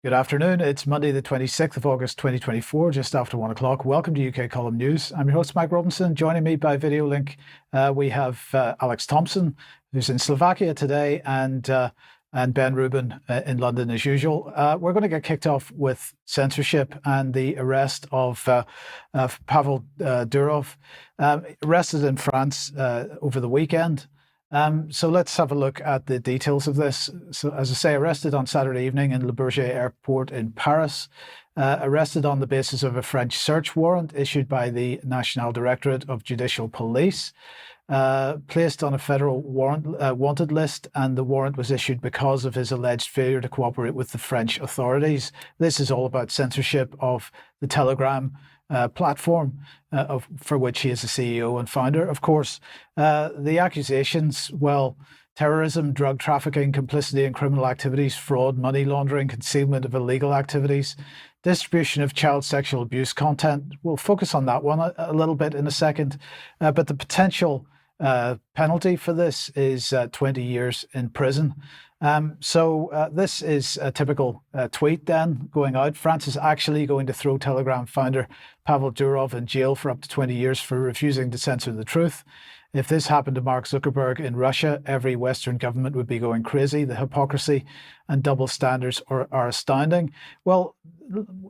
Good afternoon. It's Monday, the 26th of August, 2024, just after 1 o'clock. Welcome to UK Column News. I'm your host, Mike Robinson. Joining me by video link, we have Alex Thomson, who's in Slovakia today, and Ben Rubin in London as usual. We're going to get kicked off with censorship and the arrest of Pavel Durov, arrested in France over the weekend. So let's have a look at the details of this. So, as I say, arrested on Saturday evening in Le Bourget Airport in Paris, arrested on the basis of a French search warrant issued by the National Directorate of Judicial Police, placed on a federal wanted list, and the warrant was issued because of his alleged failure to cooperate with the French authorities. This is all about censorship of the Telegram platform, for which he is the CEO and founder. Of course, the accusations, well, terrorism, drug trafficking, complicity in criminal activities, fraud, money laundering, concealment of illegal activities, distribution of child sexual abuse content. We'll focus on that one a little bit in a second, but the potential penalty for this is 20 years in prison. So this is a typical tweet then going out. France is actually going to throw Telegram founder Pavel Durov in jail for up to 20 years for refusing to censor the truth. If this happened to Mark Zuckerberg in Russia, every Western government would be going crazy. The hypocrisy and double standards are astounding. Well,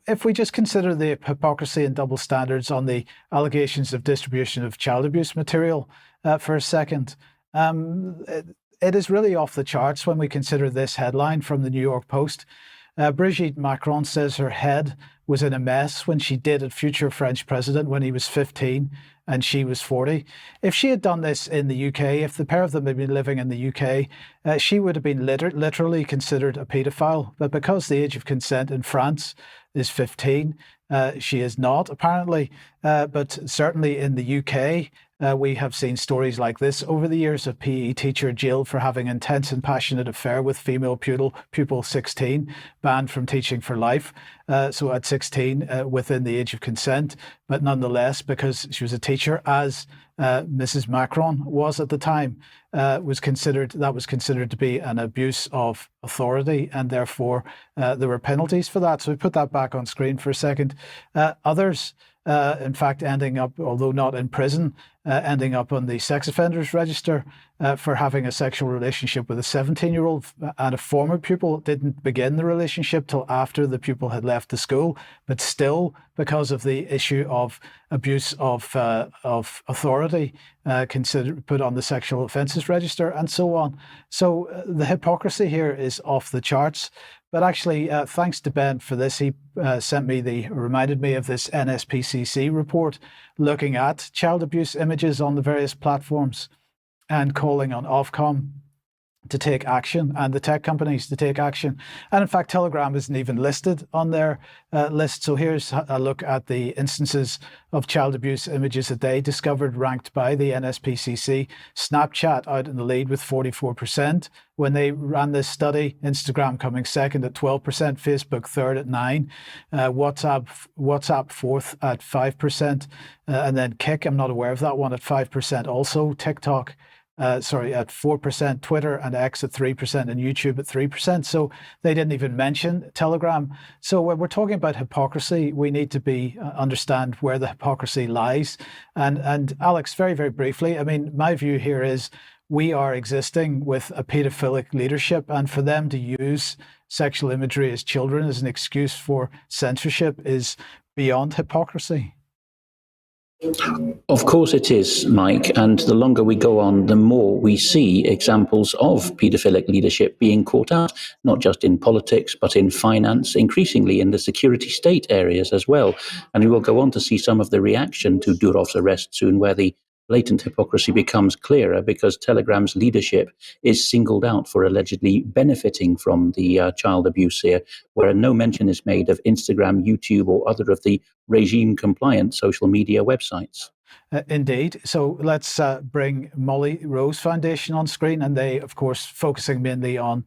if we just consider the hypocrisy and double standards on the allegations of distribution of child abuse material for a second, it is really off the charts when we consider this headline from the New York Post. Brigitte Macron says her head was in a mess when she dated future French president when he was 15 and she was 40. If she had done this in the UK, if the pair of them had been living in the UK, she would have been literally considered a paedophile. But because the age of consent in France is 15, she is not, apparently. But certainly in the UK, we have seen stories like this over the years of PE teacher jailed for having intense and passionate affair with female pupil 16, banned from teaching for life. So at 16, within the age of consent, but nonetheless, because she was a teacher, as Mrs. Macron was at the time, was considered to be an abuse of authority, and therefore there were penalties for that. So we put that back on screen for a second. Others, in fact, ending up, although not in prison, ending up on the sex offenders register for having a sexual relationship with a 17-year-old, and a former pupil didn't begin the relationship till after the pupil had left the school, but still, because of the issue of abuse of authority, put on the sexual offences register, and so on. So the hypocrisy here is off the charts. But actually, thanks to Ben for this. He reminded me of this NSPCC report looking at child abuse images on the various platforms and calling on Ofcom to take action and the tech companies to take action. And in fact, Telegram isn't even listed on their list. So here's a look at the instances of child abuse images that they discovered, ranked by the NSPCC. Snapchat out in the lead with 44%. When they ran this study, Instagram coming second at 12%, Facebook third at 9%, WhatsApp fourth at 5%, and then Kik, I'm not aware of that one, at 5% also. TikTok at 4%, Twitter and X at 3%, and YouTube at 3%. So they didn't even mention Telegram. So when we're talking about hypocrisy, we need to understand where the hypocrisy lies. And Alex, very, very briefly, I mean, my view here is we are existing with a paedophilic leadership, and for them to use sexual imagery as children as an excuse for censorship is beyond hypocrisy. Of course it is, Mike, and the longer we go on, the more we see examples of paedophilic leadership being caught out, not just in politics, but in finance, increasingly in the security state areas as well. And we will go on to see some of the reaction to Durov's arrest soon, where the blatant hypocrisy becomes clearer because Telegram's leadership is singled out for allegedly benefiting from the child abuse here, where no mention is made of Instagram, YouTube, or other of the regime-compliant social media websites. Indeed. So let's bring Molly Rose Foundation on screen, and they, of course, focusing mainly on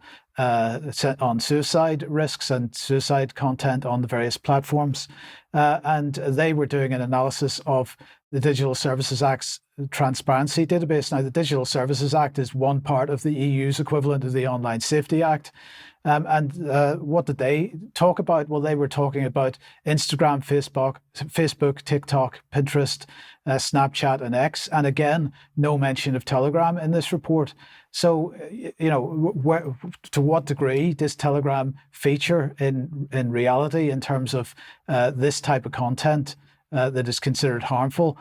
suicide risks and suicide content on the various platforms. And they were doing an analysis of the Digital Services transparency database. Now, the Digital Services Act is one part of the EU's equivalent of the Online Safety Act. What did they talk about? Well, they were talking about Instagram, Facebook, TikTok, Pinterest, Snapchat, and X. And again, no mention of Telegram in this report. So, to what degree does Telegram feature in reality in terms of this type of content that is considered harmful?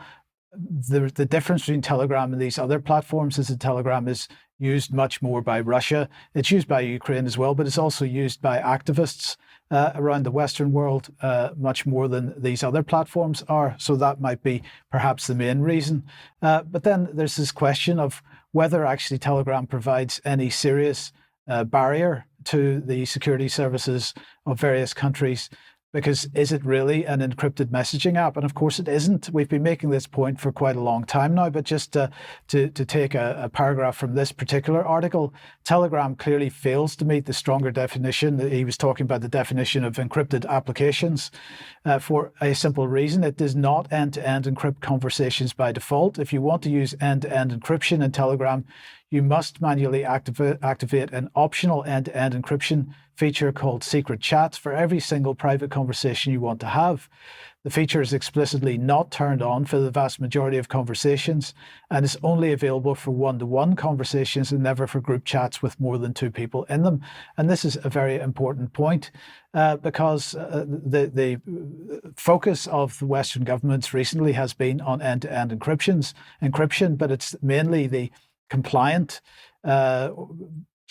The difference between Telegram and these other platforms is that Telegram is used much more by Russia. It's used by Ukraine as well, but it's also used by activists around the Western world much more than these other platforms are. So that might be perhaps the main reason. But then there's this question of whether actually Telegram provides any serious barrier to the security services of various countries. Because is it really an encrypted messaging app? And of course it isn't. We've been making this point for quite a long time now, but just to take a paragraph from this particular article, Telegram clearly fails to meet the stronger definition. He was talking about the definition of encrypted applications for a simple reason. It does not end-to-end encrypt conversations by default. If you want to use end-to-end encryption in Telegram, you must manually activate an optional end-to-end encryption feature called secret chats for every single private conversation you want to have. The feature is explicitly not turned on for the vast majority of conversations and is only available for one-to-one conversations and never for group chats with more than 2 people in them. And this is a very important point because the focus of the Western governments recently has been on end-to-end encryption, but it's mainly the compliant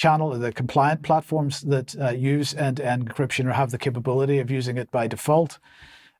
the compliant platforms that use end-to-end encryption or have the capability of using it by default.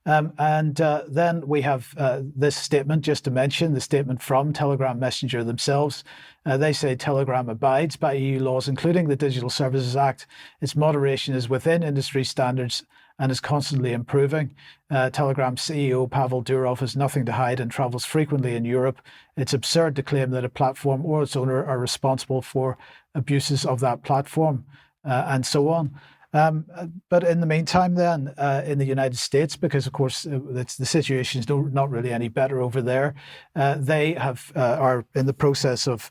Then we have this statement, just to mention, the statement from Telegram Messenger themselves. They say Telegram abides by EU laws, including the Digital Services Act. Its moderation is within industry standards and is constantly improving. Telegram's CEO Pavel Durov has nothing to hide and travels frequently in Europe. It's absurd to claim that a platform or its owner are responsible for abuses of that platform, and so on. But in the meantime, then, in the United States, because of course the situation is not really any better over there, they are in the process of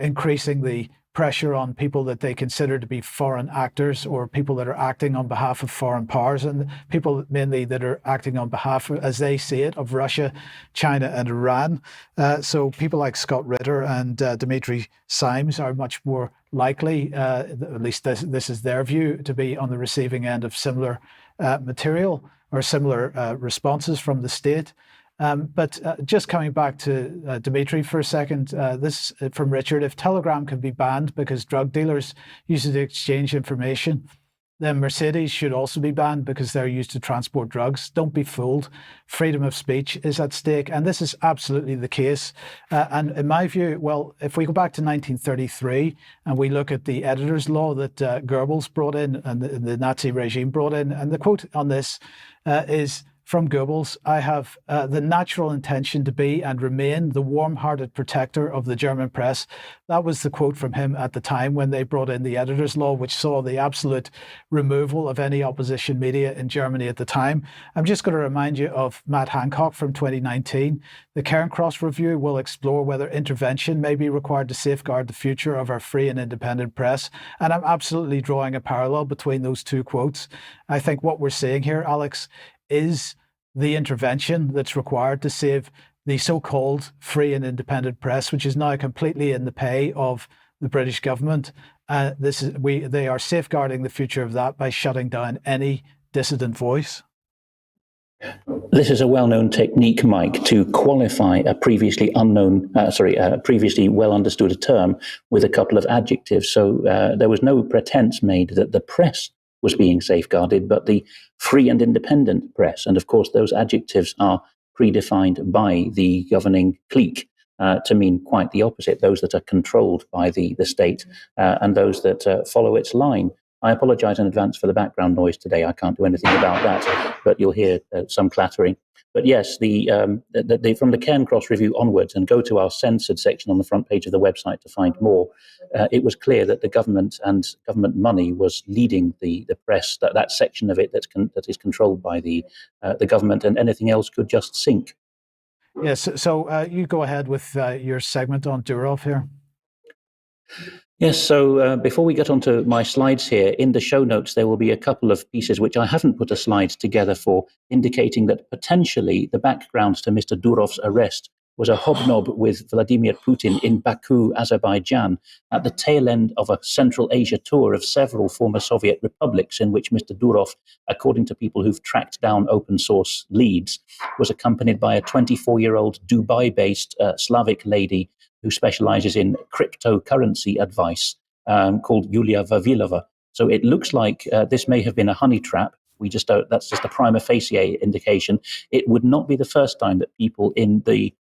increasing the pressure on people that they consider to be foreign actors or people that are acting on behalf of foreign powers, and people mainly that are acting on behalf, as they see it, of Russia, China and Iran. So people like Scott Ritter and Dmitry Simes are much more likely, at least this is their view, to be on the receiving end of similar material or similar responses from the state. But just coming back to Dmitry for a second, this from Richard: if Telegram can be banned because drug dealers use it to exchange information, then Mercedes should also be banned because they're used to transport drugs. Don't be fooled. Freedom of speech is at stake. And this is absolutely the case. And in my view, well, if we go back to 1933 and we look at the editor's law that Goebbels brought in and the Nazi regime brought in, and the quote on this is from Goebbels: I have the natural intention to be and remain the warm-hearted protector of the German press. That was the quote from him at the time when they brought in the editor's law, which saw the absolute removal of any opposition media in Germany at the time. I'm just going to remind you of Matt Hancock from 2019. The Cairncross Review will explore whether intervention may be required to safeguard the future of our free and independent press. And I'm absolutely drawing a parallel between those two quotes. I think what we're seeing here, Alex, is the intervention that's required to save the so-called free and independent press, which is now completely in the pay of the British government. They are safeguarding the future of that by shutting down any dissident voice. This is a well-known technique, Mike, to qualify a previously previously well understood term with a couple of adjectives. So there was no pretense made that the press was being safeguarded, but the free and independent press. And of course, those adjectives are predefined by the governing clique to mean quite the opposite: those that are controlled by the state and those that follow its line. I apologize in advance for the background noise today. I can't do anything about that, but you'll hear some clattering. But yes, from the Cairncross Review onwards, and go to our censored section on the front page of the website to find more, it was clear that the government and government money was leading the press, that section of it that is controlled by the government, and anything else could just sink. Yes. So you go ahead with your segment on Durov here. Yes, so before we get onto my slides here, in the show notes there will be a couple of pieces which I haven't put a slide together for, indicating that potentially the background to Mr. Durov's arrest was a hobnob with Vladimir Putin in Baku, Azerbaijan, at the tail end of a Central Asia tour of several former Soviet republics, in which Mr. Durov, according to people who've tracked down open source leads, was accompanied by a 24-year-old Dubai-based Slavic lady who specializes in cryptocurrency advice, called Yulia Vavilova. So it looks like this may have been a honey trap. We just don't, that's just a prima facie indication. It would not be the first time that people in the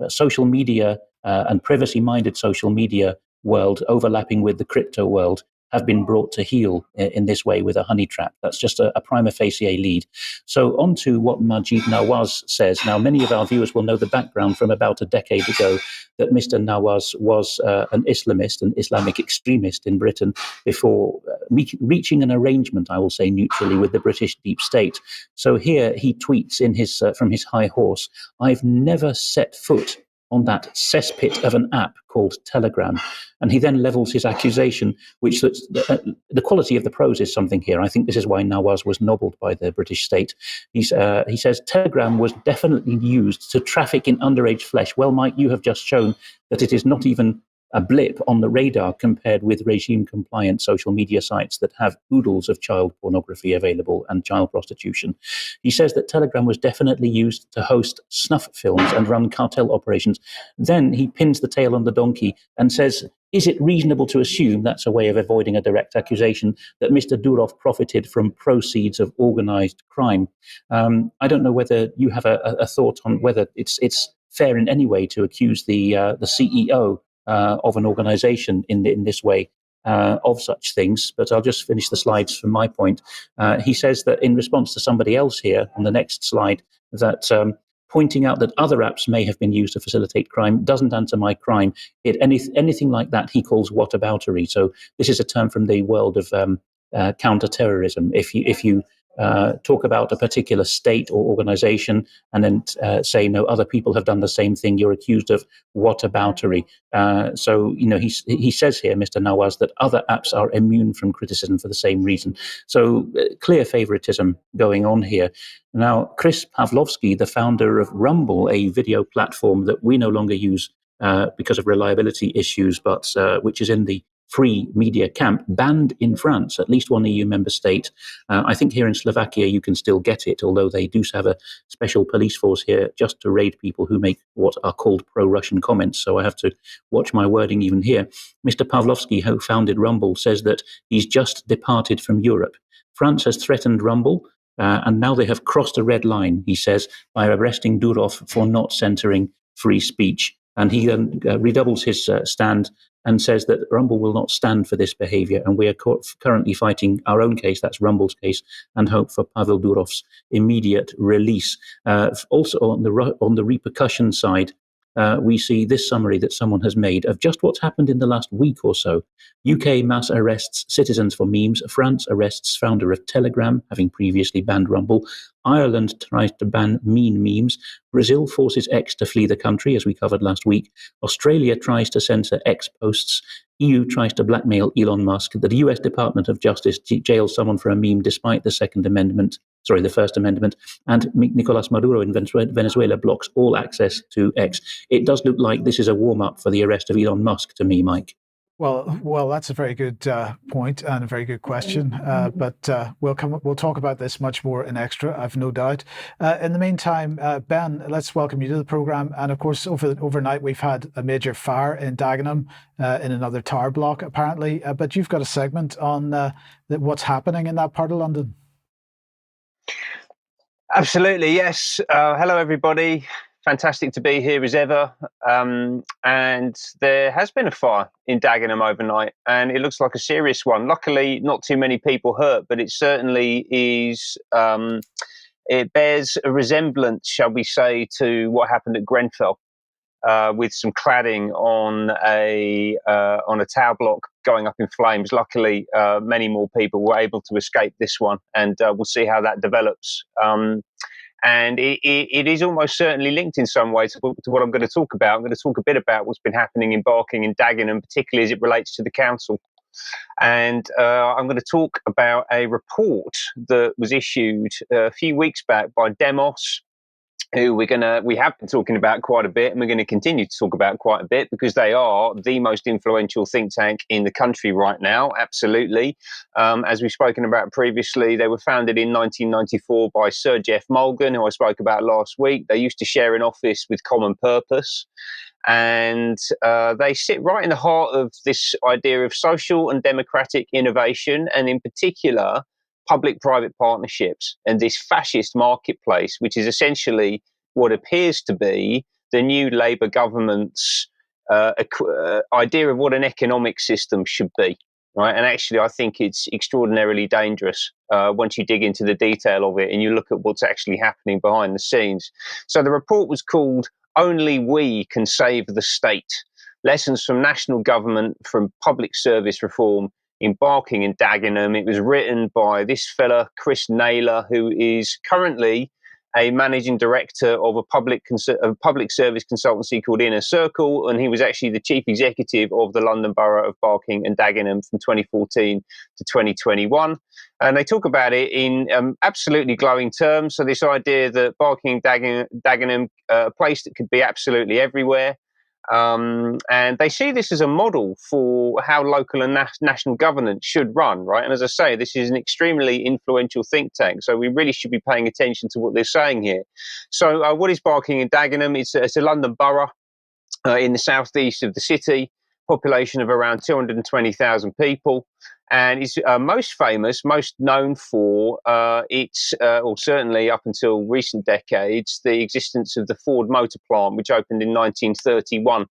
social media and privacy-minded social media world overlapping with the crypto world have been brought to heel in this way with a honey trap. That's just a prima facie lead. So on to what Majid Nawaz says. Now, many of our viewers will know the background from about a decade ago, that Mr. Nawaz was an Islamist, an Islamic extremist in Britain, before reaching an arrangement, I will say neutrally, with the British deep state. So here he tweets in his from his high horse, "I've never set foot on that cesspit of an app called Telegram." And he then levels his accusation, which the quality of the prose is something here. I think this is why Nawaz was nobbled by the British state. He says, "Telegram was definitely used to traffic in underage flesh." Well, Mike, you have just shown that it is not even a blip on the radar compared with regime-compliant social media sites that have oodles of child pornography available and child prostitution. He says that Telegram was definitely used to host snuff films and run cartel operations. Then he pins the tail on the donkey and says, "Is it reasonable to assume," that's a way of avoiding a direct accusation, "that Mr. Durov profited from proceeds of organized crime?" I don't know whether you have a thought on whether it's fair in any way to accuse the CEO of an organization in this way of such things. But I'll just finish the slides from my point. He says that in response to somebody else here on the next slide, that pointing out that other apps may have been used to facilitate crime doesn't answer my crime. Anything like that he calls whataboutery. So this is a term from the world of counterterrorism. If you talk about a particular state or organization and then say, no, other people have done the same thing, you're accused of whataboutery. So, he says here, Mr. Nawaz, that other apps are immune from criticism for the same reason. So clear favoritism going on here. Now, Chris Pavlovsky, the founder of Rumble, a video platform that we no longer use because of reliability issues, but which is in the free media camp, banned in France, at least one EU member state. I think here in Slovakia you can still get it, although they do have a special police force here just to raid people who make what are called pro-Russian comments. So I have to watch my wording even here. Mr. Pavlovsky, who founded Rumble, says that he's just departed from Europe. France has threatened Rumble, and now they have crossed a red line, he says, by arresting Durov for not centering free speech. And he then redoubles his stand and says that Rumble will not stand for this behavior. And we are currently fighting our own case, that's Rumble's case, and hope for Pavel Durov's immediate release. Also on the repercussion side, we see this summary that someone has made of just what's happened in the last week or so. UK mass arrests citizens for memes. France arrests founder of Telegram, having previously banned Rumble. Ireland tries to ban mean memes. Brazil forces X to flee the country, as we covered last week. Australia tries to censor X posts. EU tries to blackmail Elon Musk. The US Department of Justice jails someone for a meme despite the First Amendment. And Nicolas Maduro in Venezuela blocks all access to X. It does look like this is a warm-up for the arrest of Elon Musk to me, Mike. Well, that's a very good point and a very good question. But we'll talk about this much more in extra, I've no doubt. In the meantime, Ben, let's welcome you to the program. And of course, overnight we've had a major fire in Dagenham, in another tower block apparently. But you've got a segment on what's happening in that part of London. Absolutely, yes. Hello, everybody. Fantastic to be here as ever. And there has been a fire in Dagenham overnight, and it looks like a serious one. Luckily, not too many people hurt, but it certainly is. It bears a resemblance, shall we say, to what happened at Grenfell, with some cladding on a tower block going up in flames. Luckily, many more people were able to escape this one, and we'll see how that develops. And it is almost certainly linked in some way to what I'm going to talk about. I'm going to talk a bit about what's been happening in Barking and Dagenham, particularly as it relates to the council. And I'm going to talk about a report that was issued a few weeks back by Demos, who we have been talking about quite a bit, and we're going to continue to talk about quite a bit because they are the most influential think tank in the country right now. Absolutely. As we've spoken about previously, they were founded in 1994 by Sir Jeff Mulgan, who I spoke about last week. They used to share an office with Common Purpose. And they sit right in the heart of this idea of social and democratic innovation, and in particular, public-private partnerships and this fascist marketplace, which is essentially what appears to be the new Labour government's idea of what an economic system should be. Right? And actually, I think it's extraordinarily dangerous once you dig into the detail of it and you look at what's actually happening behind the scenes. So the report was called "Only We Can Save the State: Lessons from National Government from Public Service Reform in Barking and Dagenham." It was written by this fella, Chris Naylor, who is currently a managing director of a public service consultancy called Inner Circle, and he was actually the chief executive of the London Borough of Barking and Dagenham from 2014 to 2021. And they talk about it in absolutely glowing terms. So this idea that Barking and Dagenham, a place that could be absolutely everywhere. And they see this as a model for how local and national governance should run, right? And as I say, this is an extremely influential think tank, so we really should be paying attention to what they're saying here. So what is Barking and Dagenham? It's a London borough in the southeast of the city, population of around 220,000 people. And it's most famous, most known for or certainly up until recent decades, the existence of the Ford Motor Plant, which opened in 1931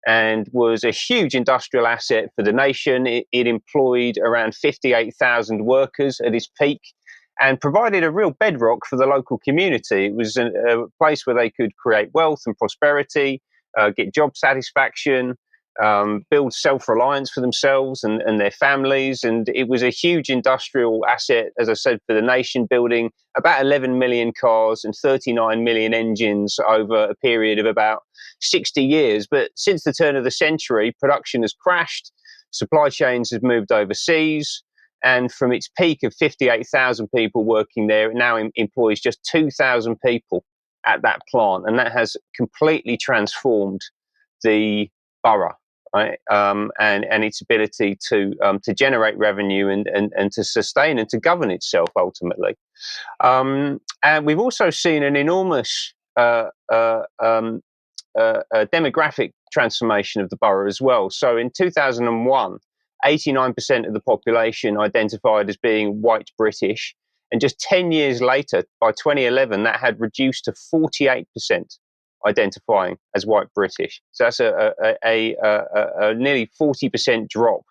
and was a huge industrial asset for the nation. It employed around 58,000 workers at its peak and provided a real bedrock for the local community. It was a place where they could create wealth and prosperity, get job satisfaction, build self-reliance for themselves and their families. And it was a huge industrial asset, as I said, for the nation, building about 11 million cars and 39 million engines over a period of about 60 years. But since the turn of the century, production has crashed, supply chains have moved overseas, and from its peak of 58,000 people working there, it now employs just 2,000 people at that plant. And that has completely transformed the borough. Right, and its ability to generate revenue and to sustain and to govern itself ultimately. And we've also seen an enormous demographic transformation of the borough as well. So in 2001, 89% of the population identified as being white British, and just 10 years later, by 2011, that had reduced to 48%. Identifying as white British. So that's a nearly 40% drop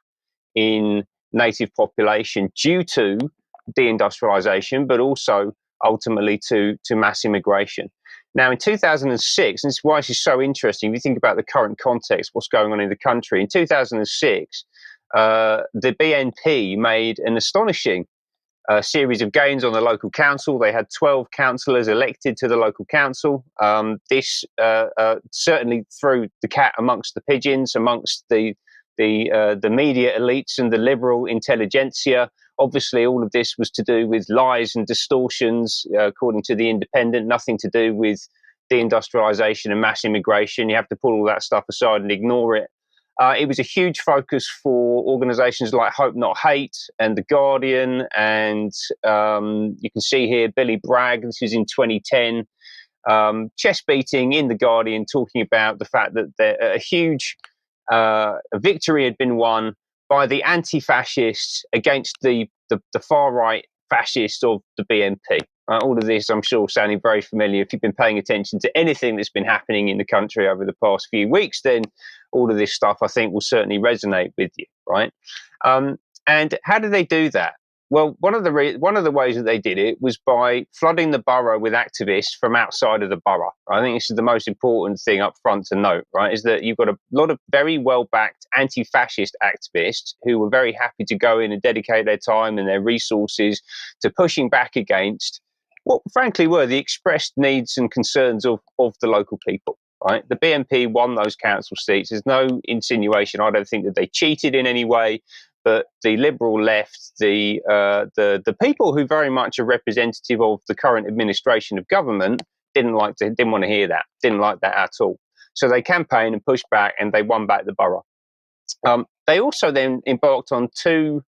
in native population due to deindustrialization, but also ultimately to mass immigration. Now, in 2006, and this is why this is so interesting, if you think about the current context, what's going on in the country, in 2006, the BNP made an astonishing series of gains on the local council. They had 12 councillors elected to the local council. This certainly threw the cat amongst the pigeons, amongst the media elites and the liberal intelligentsia. Obviously, all of this was to do with lies and distortions, according to The Independent, nothing to do with deindustrialization and mass immigration. You have to pull all that stuff aside and ignore it. It was a huge focus for organisations like Hope Not Hate and The Guardian. And you can see here Billy Bragg, this was in 2010, chest beating in The Guardian, talking about the fact that a huge victory had been won by the anti-fascists against the far-right fascists of the BNP. All of this, I'm sure, sounding very familiar. If you've been paying attention to anything that's been happening in the country over the past few weeks, then all of this stuff, I think, will certainly resonate with you, right? And how did they do that? Well, one of the ways that they did it was by flooding the borough with activists from outside of the borough. I think this is the most important thing up front to note, right? Is that you've got a lot of very well-backed anti-fascist activists who were very happy to go in and dedicate their time and their resources to pushing back against what frankly were the expressed needs and concerns of the local people. Right, the BNP won those council seats. There's no insinuation, I don't think, that they cheated in any way. But the Liberal left, the people who very much are representative of the current administration of government didn't want to hear that, didn't like that at all. So they campaigned and pushed back, and they won back the borough. They also then embarked on two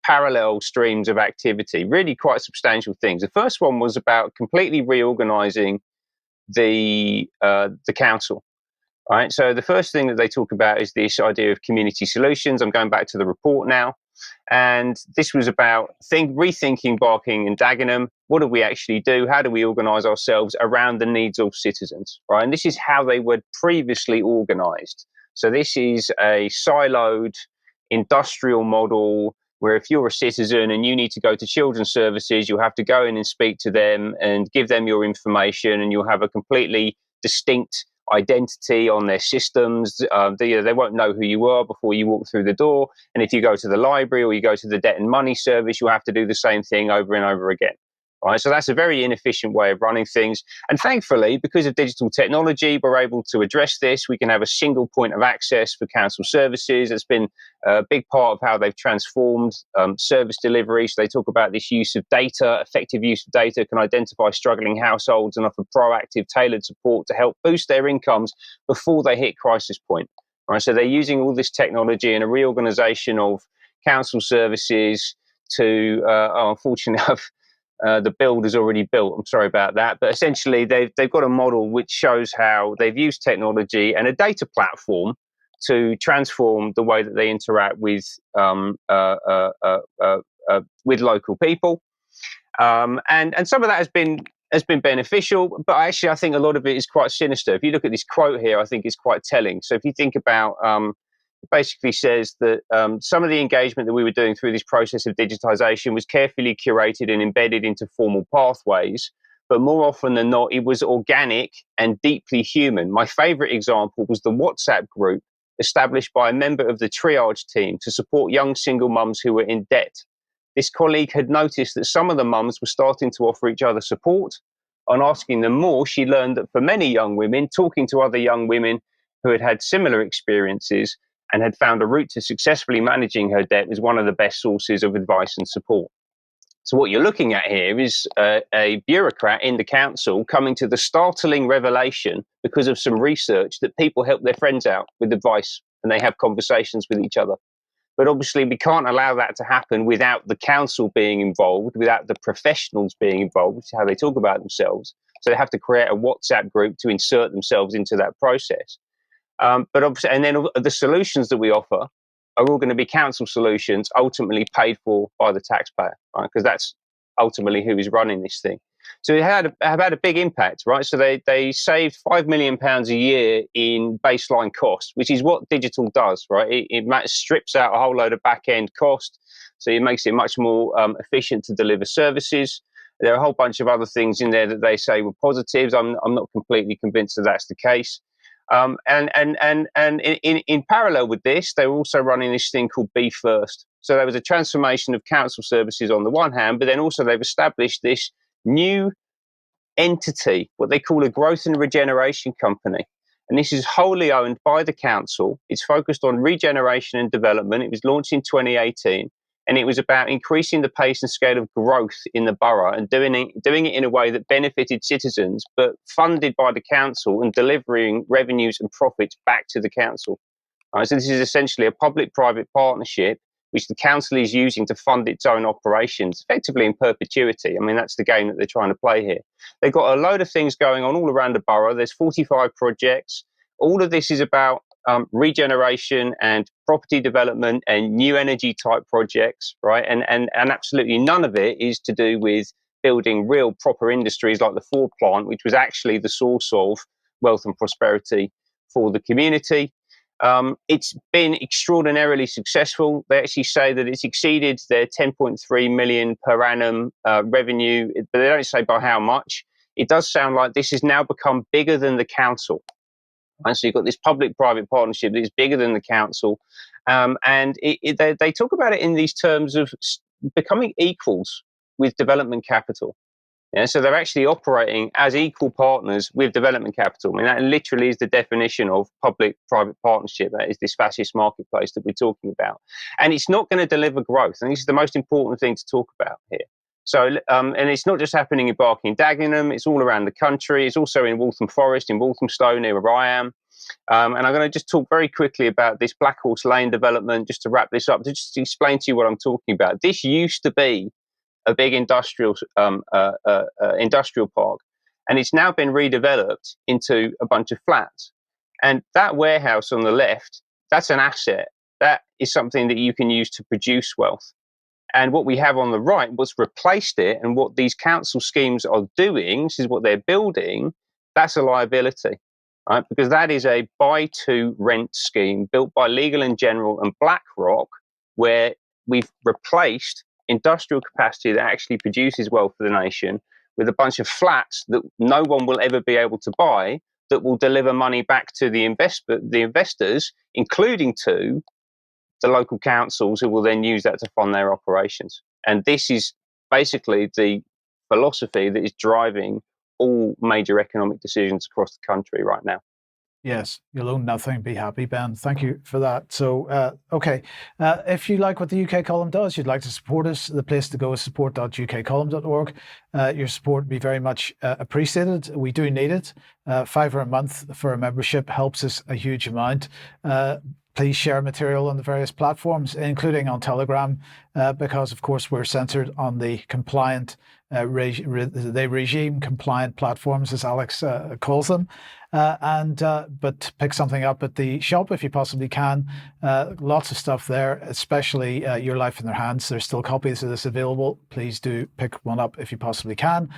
parallel streams of activity, really quite substantial things. The first one was about completely reorganising the council. Right. So the first thing that they talk about is this idea of community solutions. I'm going back to the report now. And this was about rethinking Barking and Dagenham. What do we actually do? How do we organise ourselves around the needs of citizens? Right. And this is how they were previously organised. So this is a siloed industrial model where if you're a citizen and you need to go to children's services, you'll have to go in and speak to them and give them your information, and you'll have a completely distinct identity on their systems. They won't know who you are before you walk through the door. And if you go to the library or you go to the debt and money service, you'll have to do the same thing over and over again. Right? So that's a very inefficient way of running things. And thankfully, because of digital technology, we're able to address this. We can have a single point of access for council services. It's been a big part of how they've transformed service delivery. So they talk about this use of data, effective use of data, can identify struggling households and offer proactive, tailored support to help boost their incomes before they hit crisis point. Right? So they're using all this technology and a reorganisation of council services to, unfortunately, the build is already built. I'm sorry about that. But essentially, they've got a model which shows how they've used technology and a data platform to transform the way that they interact with local people. And some of that has been beneficial, but actually I think a lot of it is quite sinister. If you look at this quote here, I think it's quite telling. So if you think about it basically says that some of the engagement that we were doing through this process of digitization was carefully curated and embedded into formal pathways, but more often than not, it was organic and deeply human. My favorite example was the WhatsApp group established by a member of the triage team to support young single mums who were in debt. This colleague had noticed that some of the mums were starting to offer each other support. On asking them more, she learned that for many young women, talking to other young women who had had similar experiences and had found a route to successfully managing her debt was one of the best sources of advice and support. So what you're looking at here is a bureaucrat in the council coming to the startling revelation because of some research that people help their friends out with advice and they have conversations with each other. But obviously we can't allow that to happen without the council being involved, without the professionals being involved, which is how they talk about themselves. So they have to create a WhatsApp group to insert themselves into that process. But obviously, and then the solutions that we offer are all going to be council solutions, ultimately paid for by the taxpayer, right? Because that's ultimately who is running this thing. So it have had a big impact, right? So they saved £5 million a year in baseline costs, which is what digital does, right? It strips out a whole load of back end cost, so it makes it much more efficient to deliver services. There are a whole bunch of other things in there that they say were positives. I'm not completely convinced that that's the case. And in parallel with this, they were also running this thing called Be First. So there was a transformation of council services on the one hand, but then also they've established this new entity, what they call a growth and regeneration company. And this is wholly owned by the council. It's focused on regeneration and development. It was launched in 2018. And it was about increasing the pace and scale of growth in the borough and doing it in a way that benefited citizens, but funded by the council and delivering revenues and profits back to the council. Right, so this is essentially a public-private partnership which the council is using to fund its own operations, effectively in perpetuity. I mean, that's the game that they're trying to play here. They've got a load of things going on all around the borough. There's 45 projects. All of this is about regeneration and property development and new energy type projects, right? And absolutely none of it is to do with building real proper industries like the Ford plant, which was actually the source of wealth and prosperity for the community. It's been extraordinarily successful. They actually say that it's exceeded their 10.3 million per annum revenue, but they don't say by how much. It does sound like this has now become bigger than the council. And so you've got this public-private partnership that is bigger than the council. And they talk about it in these terms of becoming equals with development capital. Yeah, so they're actually operating as equal partners with development capital. I mean, that literally is the definition of public-private partnership. That is this fascist marketplace that we're talking about. And it's not going to deliver growth. And this is the most important thing to talk about here. So, and it's not just happening in Barking Dagenham, it's all around the country. It's also in Waltham Forest, in Walthamstow, near where I am. And I'm going to just talk very quickly about this Black Horse Lane development, just to wrap this up, to just explain to you what I'm talking about. This used to be a big industrial park, and it's now been redeveloped into a bunch of flats. And that warehouse on the left, that's an asset. That is something that you can use to produce wealth. And what we have on the right was replaced it. And what these council schemes are doing, this is what they're building, that's a liability, right? Because that is a buy-to-rent scheme built by Legal & General and BlackRock, where we've replaced industrial capacity that actually produces wealth for the nation with a bunch of flats that no one will ever be able to buy, that will deliver money back to the investors, including to the local councils, who will then use that to fund their operations. And this is basically the philosophy that is driving all major economic decisions across the country right now. Yes, you'll own nothing, be happy, Ben. Thank you for that. So, okay, if you like what the UK Column does, you'd like to support us, the place to go is support.ukcolumn.org. Your support would be very much appreciated. We do need it. £5 a month for a membership helps us a huge amount. Please share material on the various platforms, including on Telegram, because, of course, we're censored on the compliant, regime compliant platforms, as Alex calls them. But pick something up at the shop if you possibly can. Lots of stuff there, especially Your Life in Their Hands. There's still copies of this available. Please do pick one up if you possibly can.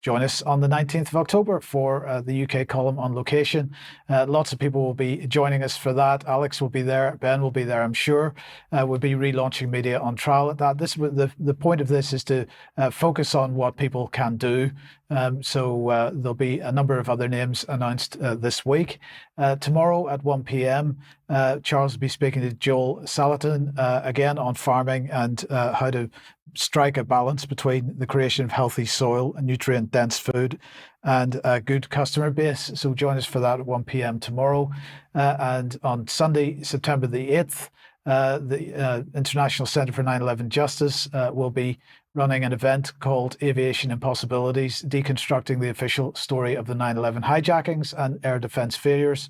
Join us on the 19th of October for the UK Column on location. Lots of people will be joining us for that. Alex will be there. Ben will be there, I'm sure. We'll be relaunching media on trial at that. The point of this is to focus on what people can do. So there'll be a number of other names announced this week. Tomorrow at 1 p.m, Charles will be speaking to Joel Salatin again on farming and how to strike a balance between the creation of healthy soil and nutrient-dense food and a good customer base. So join us for that at 1 p.m. tomorrow. And on Sunday, September the 8th, the International Centre for 9/11 Justice will be running an event called Aviation Impossibilities, deconstructing the official story of the 9/11 hijackings and air defence failures.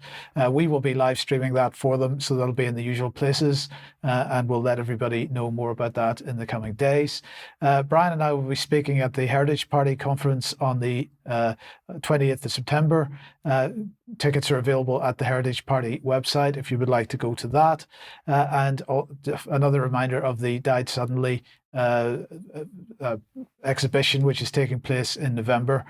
We will be live streaming that for them, so that'll be in the usual places, and we'll let everybody know more about that in the coming days. Brian and I will be speaking at the Heritage Party conference on the 20th of September. Tickets are available at the Heritage Party website if you would like to go to that. And another reminder of the Died Suddenly exhibition, which is taking place in November.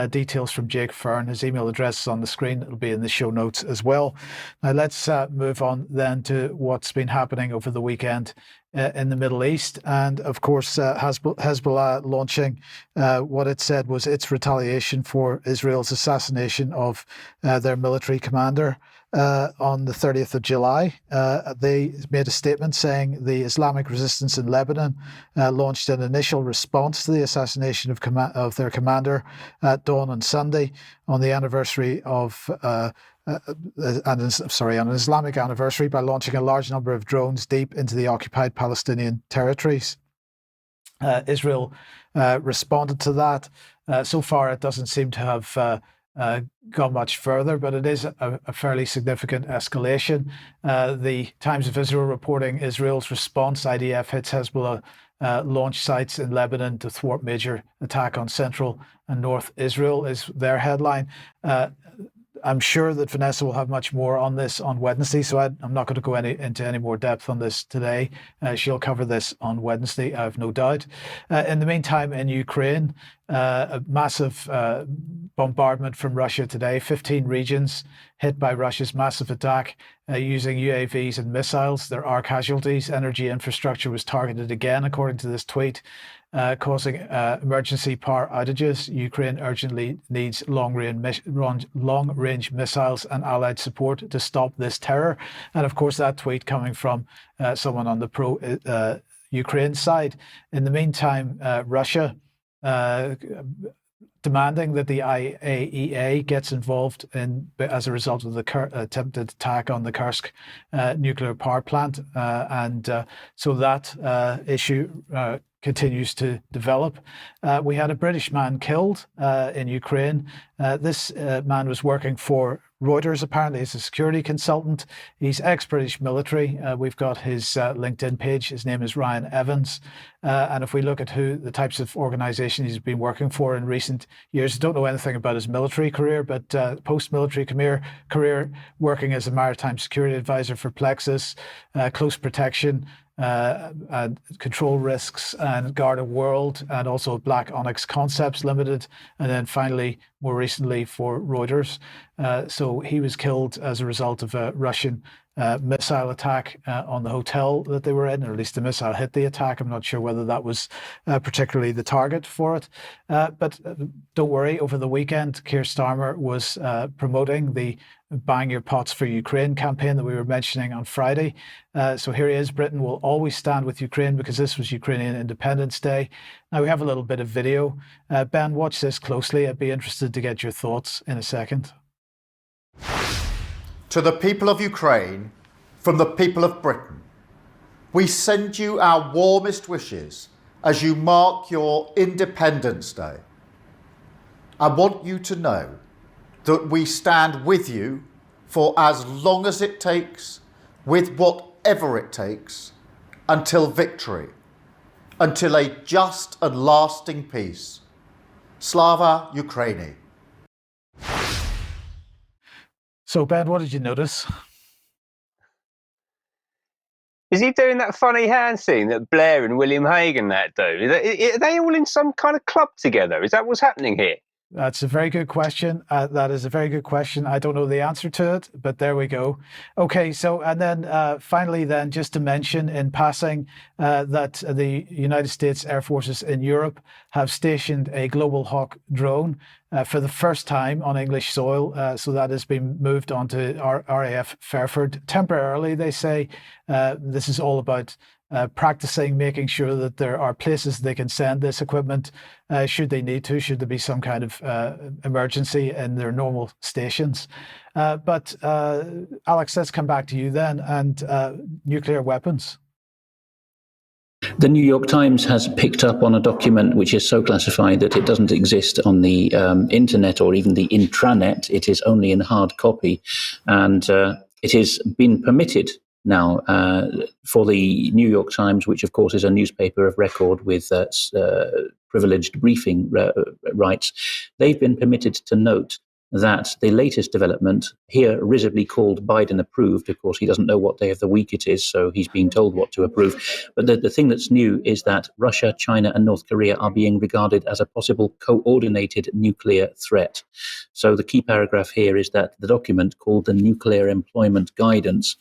Details from Jake Fern. His email address is on the screen. It'll be in the show notes as well. Now let's move on then to what's been happening over the weekend in the Middle East. And of course, Hezbollah launching what it said was its retaliation for Israel's assassination of their military commander on the 30th of July. They made a statement saying the Islamic resistance in Lebanon launched an initial response to the assassination of their commander at dawn on Sunday on the anniversary of on an Islamic anniversary by launching a large number of drones deep into the occupied Palestinian territories. Israel responded to that. So far, it doesn't seem to have gone much further, but it is a fairly significant escalation. The Times of Israel reporting Israel's response: IDF hits Hezbollah launch sites in Lebanon to thwart major attack on central and north Israel is their headline. I'm sure that Vanessa will have much more on this on Wednesday, so I'm not going to go into any more depth on this today. She'll cover this on Wednesday, I have no doubt. In the meantime, in Ukraine, a massive bombardment from Russia today. 15 regions hit by Russia's massive attack using UAVs and missiles. There are casualties. Energy infrastructure was targeted again, according to this tweet, causing emergency power outages. Ukraine urgently needs long-range missiles and allied support to stop this terror. And of course, that tweet coming from someone on the pro-Ukraine side. In the meantime, Russia demanding that the IAEA gets involved as a result of the attempted attack on the Kursk nuclear power plant. So that issue continues to develop. We had a British man killed in Ukraine. This man was working for Reuters, apparently. He's a security consultant. He's ex-British military. We've got his LinkedIn page. His name is Ryan Evans. And if we look at the types of organizations he's been working for in recent years, I don't know anything about his military career, but post-military career working as a maritime security advisor for Plexus, Close Protection, and Control Risks and Garda World, and also Black Onyx Concepts Limited, and then finally, more recently, for Reuters. So he was killed as a result of a Russian missile attack on the hotel that they were in, or at least the missile hit the attack. I'm not sure whether that was particularly the target for it. But don't worry, over the weekend, Keir Starmer was promoting the Buying Your Pots for Ukraine campaign that we were mentioning on Friday. So here he is. Britain will always stand with Ukraine because this was Ukrainian Independence Day. Now we have a little bit of video. Ben, watch this closely. I'd be interested to get your thoughts in a second. To the people of Ukraine, from the people of Britain, we send you our warmest wishes as you mark your Independence Day. I want you to know that we stand with you for as long as it takes, with whatever it takes, until victory, until a just and lasting peace. Slava Ukraini. So, Ben, what did you notice? Is he doing that funny hand scene that Blair and William Hague that do? Are they all in some kind of club together? Is that what's happening here? That's a very good question. That is a very good question. I don't know the answer to it, but there we go. Okay, so and then finally, then just to mention in passing that the United States Air Forces in Europe have stationed a Global Hawk drone for the first time on English soil. So that has been moved onto RAF Fairford temporarily, they say. This is all about practicing, making sure that there are places they can send this equipment should they need to, should there be some kind of emergency in their normal stations. But Alex, let's come back to you then, and nuclear weapons. The New York Times has picked up on a document which is so classified that it doesn't exist on the internet or even the intranet. It is only in hard copy, and it has been permitted now for the New York Times, which of course is a newspaper of record with privileged briefing rights. They've been permitted to note that the latest development, here risibly called Biden approved, of course he doesn't know what day of the week it is, so he's being told what to approve, but the thing that's new is that Russia, China and North Korea are being regarded as a possible coordinated nuclear threat. So the key paragraph here is that the document called the Nuclear Employment Guidance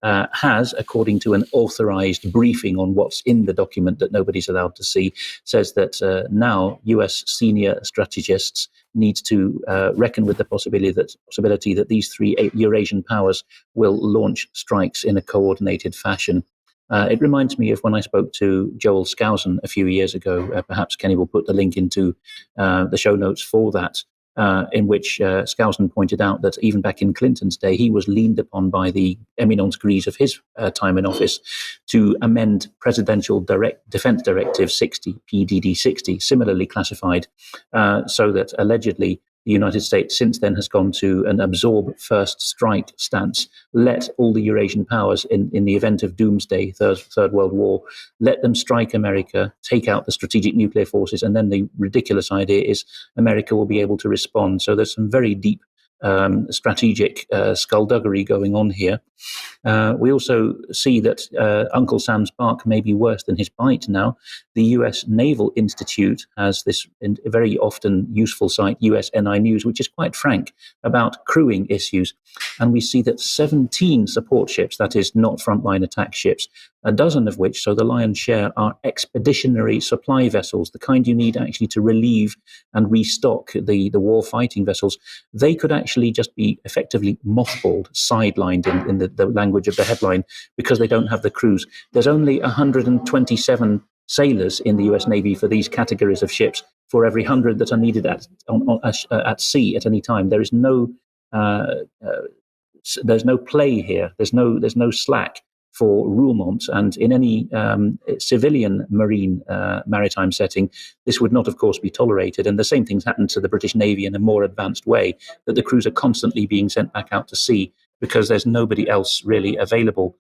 has, according to an authorized briefing on what's in the document that nobody's allowed to see, says that now US senior strategists need to reckon with the possibility that these three Eurasian powers will launch strikes in a coordinated fashion. It reminds me of when I spoke to Joel Skousen a few years ago. Perhaps Kenny will put the link into the show notes for that. In which Skousen pointed out that even back in Clinton's day, he was leaned upon by the eminence grise of his time in office to amend Presidential Defense Directive 60, PDD 60, similarly classified, so that allegedly the United States since then has gone to an absorb first strike stance. Let all the Eurasian powers in the event of doomsday, Third World War, let them strike America, take out the strategic nuclear forces, and then the ridiculous idea is America will be able to respond. So there's some very deep strategic skullduggery going on here. We also see that Uncle Sam's bark may be worse than his bite now. The US Naval Institute has this very often useful site, USNI News, which is quite frank about crewing issues. And we see that 17 support ships, that is not frontline attack ships, a dozen of which, so the lion's share, are expeditionary supply vessels, the kind you need actually to relieve and restock the war fighting vessels. They could actually just be effectively mothballed, sidelined in the language of the headline, because they don't have the crews. There's only 127 sailors in the US Navy for these categories of ships for every 100 that are needed at sea at any time. There is there's no play here. There's no slack for Roermond, and in any civilian maritime setting, this would not, of course, be tolerated. And the same things happen to the British Navy in a more advanced way, that the crews are constantly being sent back out to sea because there's nobody else really available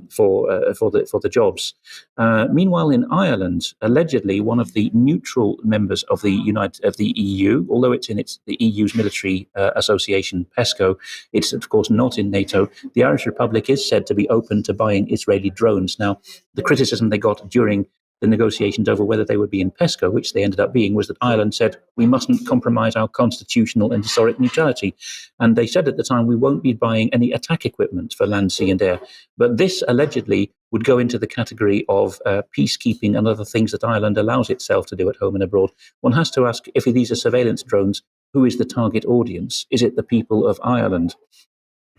for the jobs. Meanwhile, in Ireland, allegedly one of the neutral members of the EU, although it's in the EU's military association PESCO, it's of course not in NATO. The Irish Republic is said to be open to buying Israeli drones. Now, the criticism they got during the negotiations over whether they would be in PESCO, which they ended up being, was that Ireland said we mustn't compromise our constitutional and historic neutrality. And they said at the time, we won't be buying any attack equipment for land, sea and air. But this allegedly would go into the category of peacekeeping and other things that Ireland allows itself to do at home and abroad. One has to ask, if these are surveillance drones, who is the target audience? Is it the people of Ireland?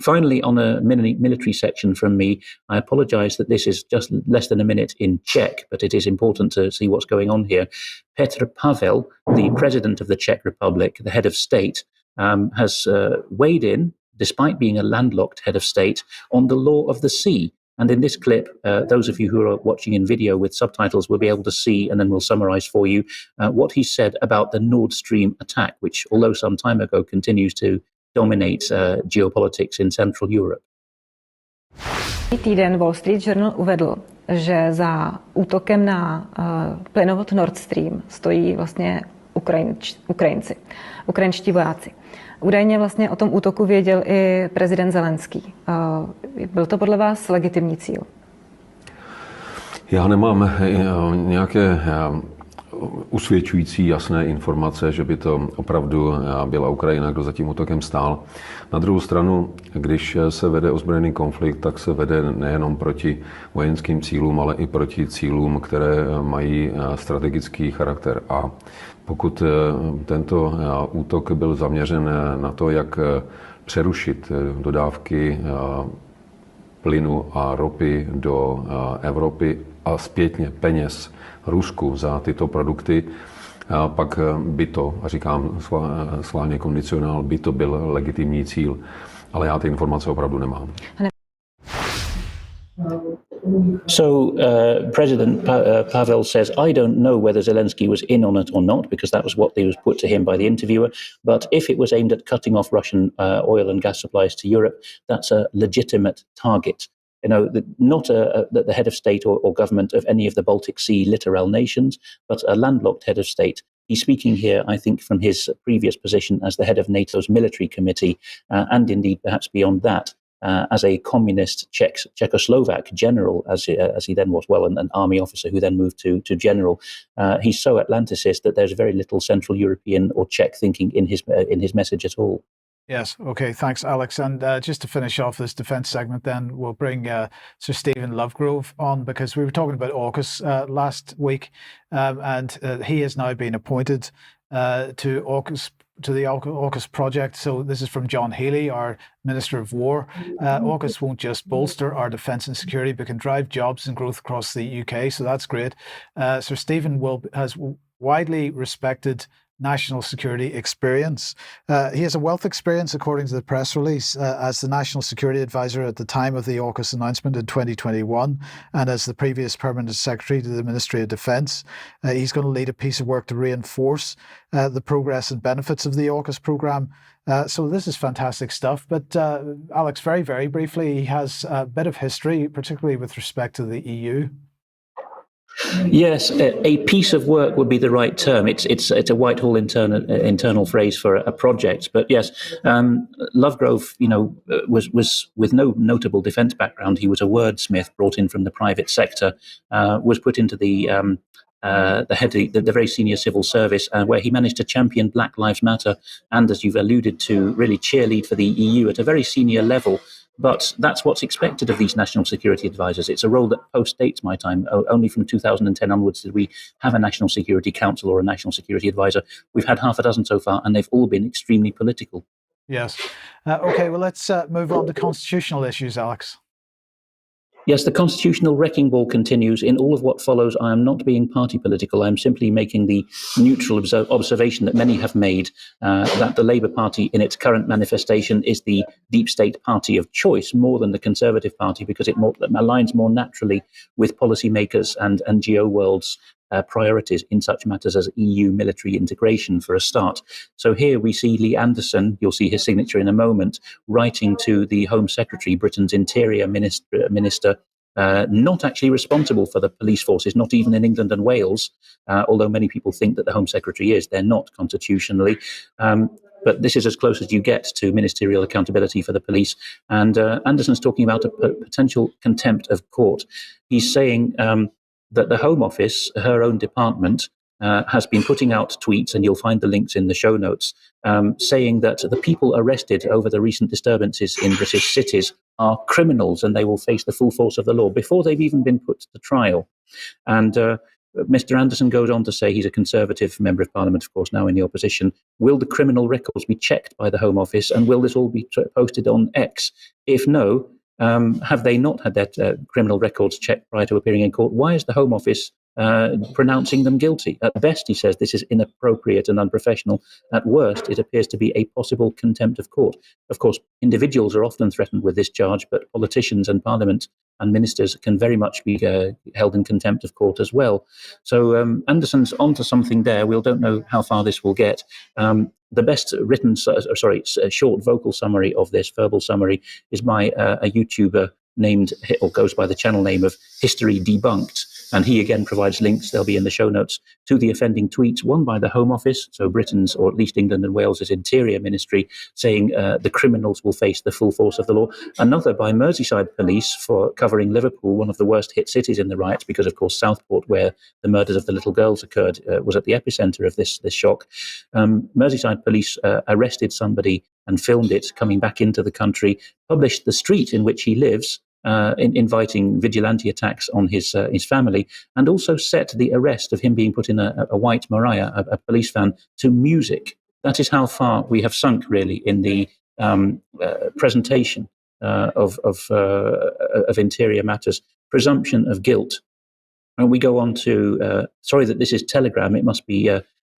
Finally, on a military section from me, I apologize that this is just less than a minute in Czech, but it is important to see what's going on here. Petr Pavel, the president of the Czech Republic, the head of state, has weighed in, despite being a landlocked head of state, on the law of the sea. And in this clip, those of you who are watching in video with subtitles will be able to see, and then we'll summarize for you, what he said about the Nord Stream attack, which, although some time ago, continues to dominate geopolitics in Central Europe. Týden Wall Street Journal uvedl, že za útokem na plynovod Nord Stream stojí vlastně ukrajinští vojáci. Údajně vlastně o tom útoku věděl i prezident Zelenský. Byl to podle vás legitimní cíl? Já nemám nějaké usvědčující jasné informace, že by to opravdu byla Ukrajina, kdo za tím útokem stál. Na druhou stranu, když se vede ozbrojený konflikt, tak se vede nejenom proti vojenským cílům, ale i proti cílům, které mají strategický charakter. A pokud tento útok byl zaměřen na to, jak přerušit dodávky plynu a ropy do Evropy a zpětně peněz Rusku za tyto produkty, pak by to, a říkám schválně kondicionál, by to byl legitimní cíl, ale já ty informace opravdu nemám. So President Pavel says, I don't know whether Zelensky was in on it or not, because that was what was put to him by the interviewer. But if it was aimed at cutting off Russian oil and gas supplies to Europe, that's a legitimate target. You know, not the head of state or government of any of the Baltic Sea littoral nations, but a landlocked head of state. He's speaking here, I think, from his previous position as the head of NATO's military committee, and indeed perhaps beyond that, as a communist Czechoslovak general, as he then was, an army officer who then moved to general. He's so Atlanticist that there's very little Central European or Czech thinking in his message at all. Yes. Okay. Thanks, Alex. And just to finish off this defence segment, then we'll bring Sir Stephen Lovegrove on, because we were talking about Orcus last week, and he has now been appointed to Orcus. To the Orcus project. So this is from John Healey, our Minister of War. Orcus won't just bolster our defence and security, but can drive jobs and growth across the UK. So that's great. Sir Stephen has widely respected national security experience. He has a wealth of experience, according to the press release, as the National Security Advisor at the time of the Orcus announcement in 2021, and as the previous Permanent Secretary to the Ministry of Defence. He's going to lead a piece of work to reinforce the progress and benefits of the Orcus programme. So this is fantastic stuff. But Alex, very, very briefly, he has a bit of history, particularly with respect to the EU. Yes, a piece of work would be the right term. It's a Whitehall internal phrase for a project. But yes, Lovegrove, was with no notable defence background. He was a wordsmith brought in from the private sector, was put into the very senior civil service, where he managed to champion Black Lives Matter and, as you've alluded to, really cheerlead for the EU at a very senior level. But that's what's expected of these national security advisors. It's a role that postdates my time. Only from 2010 onwards did we have a National Security Council or a National Security Advisor. We've had half a dozen so far, and they've all been extremely political. Yes. Okay, well, let's move on to constitutional issues, Alex. Yes, the constitutional wrecking ball continues. In all of what follows, I am not being party political. I am simply making the neutral observation that many have made, that the Labour Party in its current manifestation is the deep state party of choice more than the Conservative Party, because it aligns more naturally with policymakers and NGO world's priorities in such matters as EU military integration, for a start. So here we see Lee Anderson, you'll see his signature in a moment, writing to the Home Secretary, Britain's Interior Minister, not actually responsible for the police forces, not even in England and Wales, although many people think that the Home Secretary is. They're not constitutionally. But this is as close as you get to ministerial accountability for the police. And Anderson's talking about a potential contempt of court. He's saying that the Home Office, her own department, has been putting out tweets, and you'll find the links in the show notes, saying that the people arrested over the recent disturbances in British cities are criminals and they will face the full force of the law before they've even been put to trial. And Mr. Anderson goes on to say, he's a Conservative Member of Parliament, of course, now in the opposition, will the criminal records be checked by the Home Office, and will this all be posted on X? If no, have they not had their criminal records checked prior to appearing in court? Why is the Home Office pronouncing them guilty? At best, he says, this is inappropriate and unprofessional. At worst, it appears to be a possible contempt of court. Of course, individuals are often threatened with this charge, but politicians and Parliament and ministers can very much be held in contempt of court as well. So Anderson's onto something there. We don't know how far this will get. The best written, short vocal summary of this, verbal summary, is by a YouTuber named, or goes by the channel name of History Debunked. And he again provides links, they'll be in the show notes, to the offending tweets, one by the Home Office, so Britain's, or at least England and Wales's Interior Ministry, saying the criminals will face the full force of the law. Another by Merseyside Police for covering Liverpool, one of the worst hit cities in the riots, because of course Southport, where the murders of the little girls occurred, was at the epicenter of this shock. Merseyside Police arrested somebody and filmed it coming back into the country, published the street in which he lives, inviting vigilante attacks on his family, and also set the arrest of him being put in a white Mariah, a police van, to music. That is how far we have sunk, really, in the presentation of interior matters. Presumption of guilt. And we go on to, sorry that this is Telegram, it must be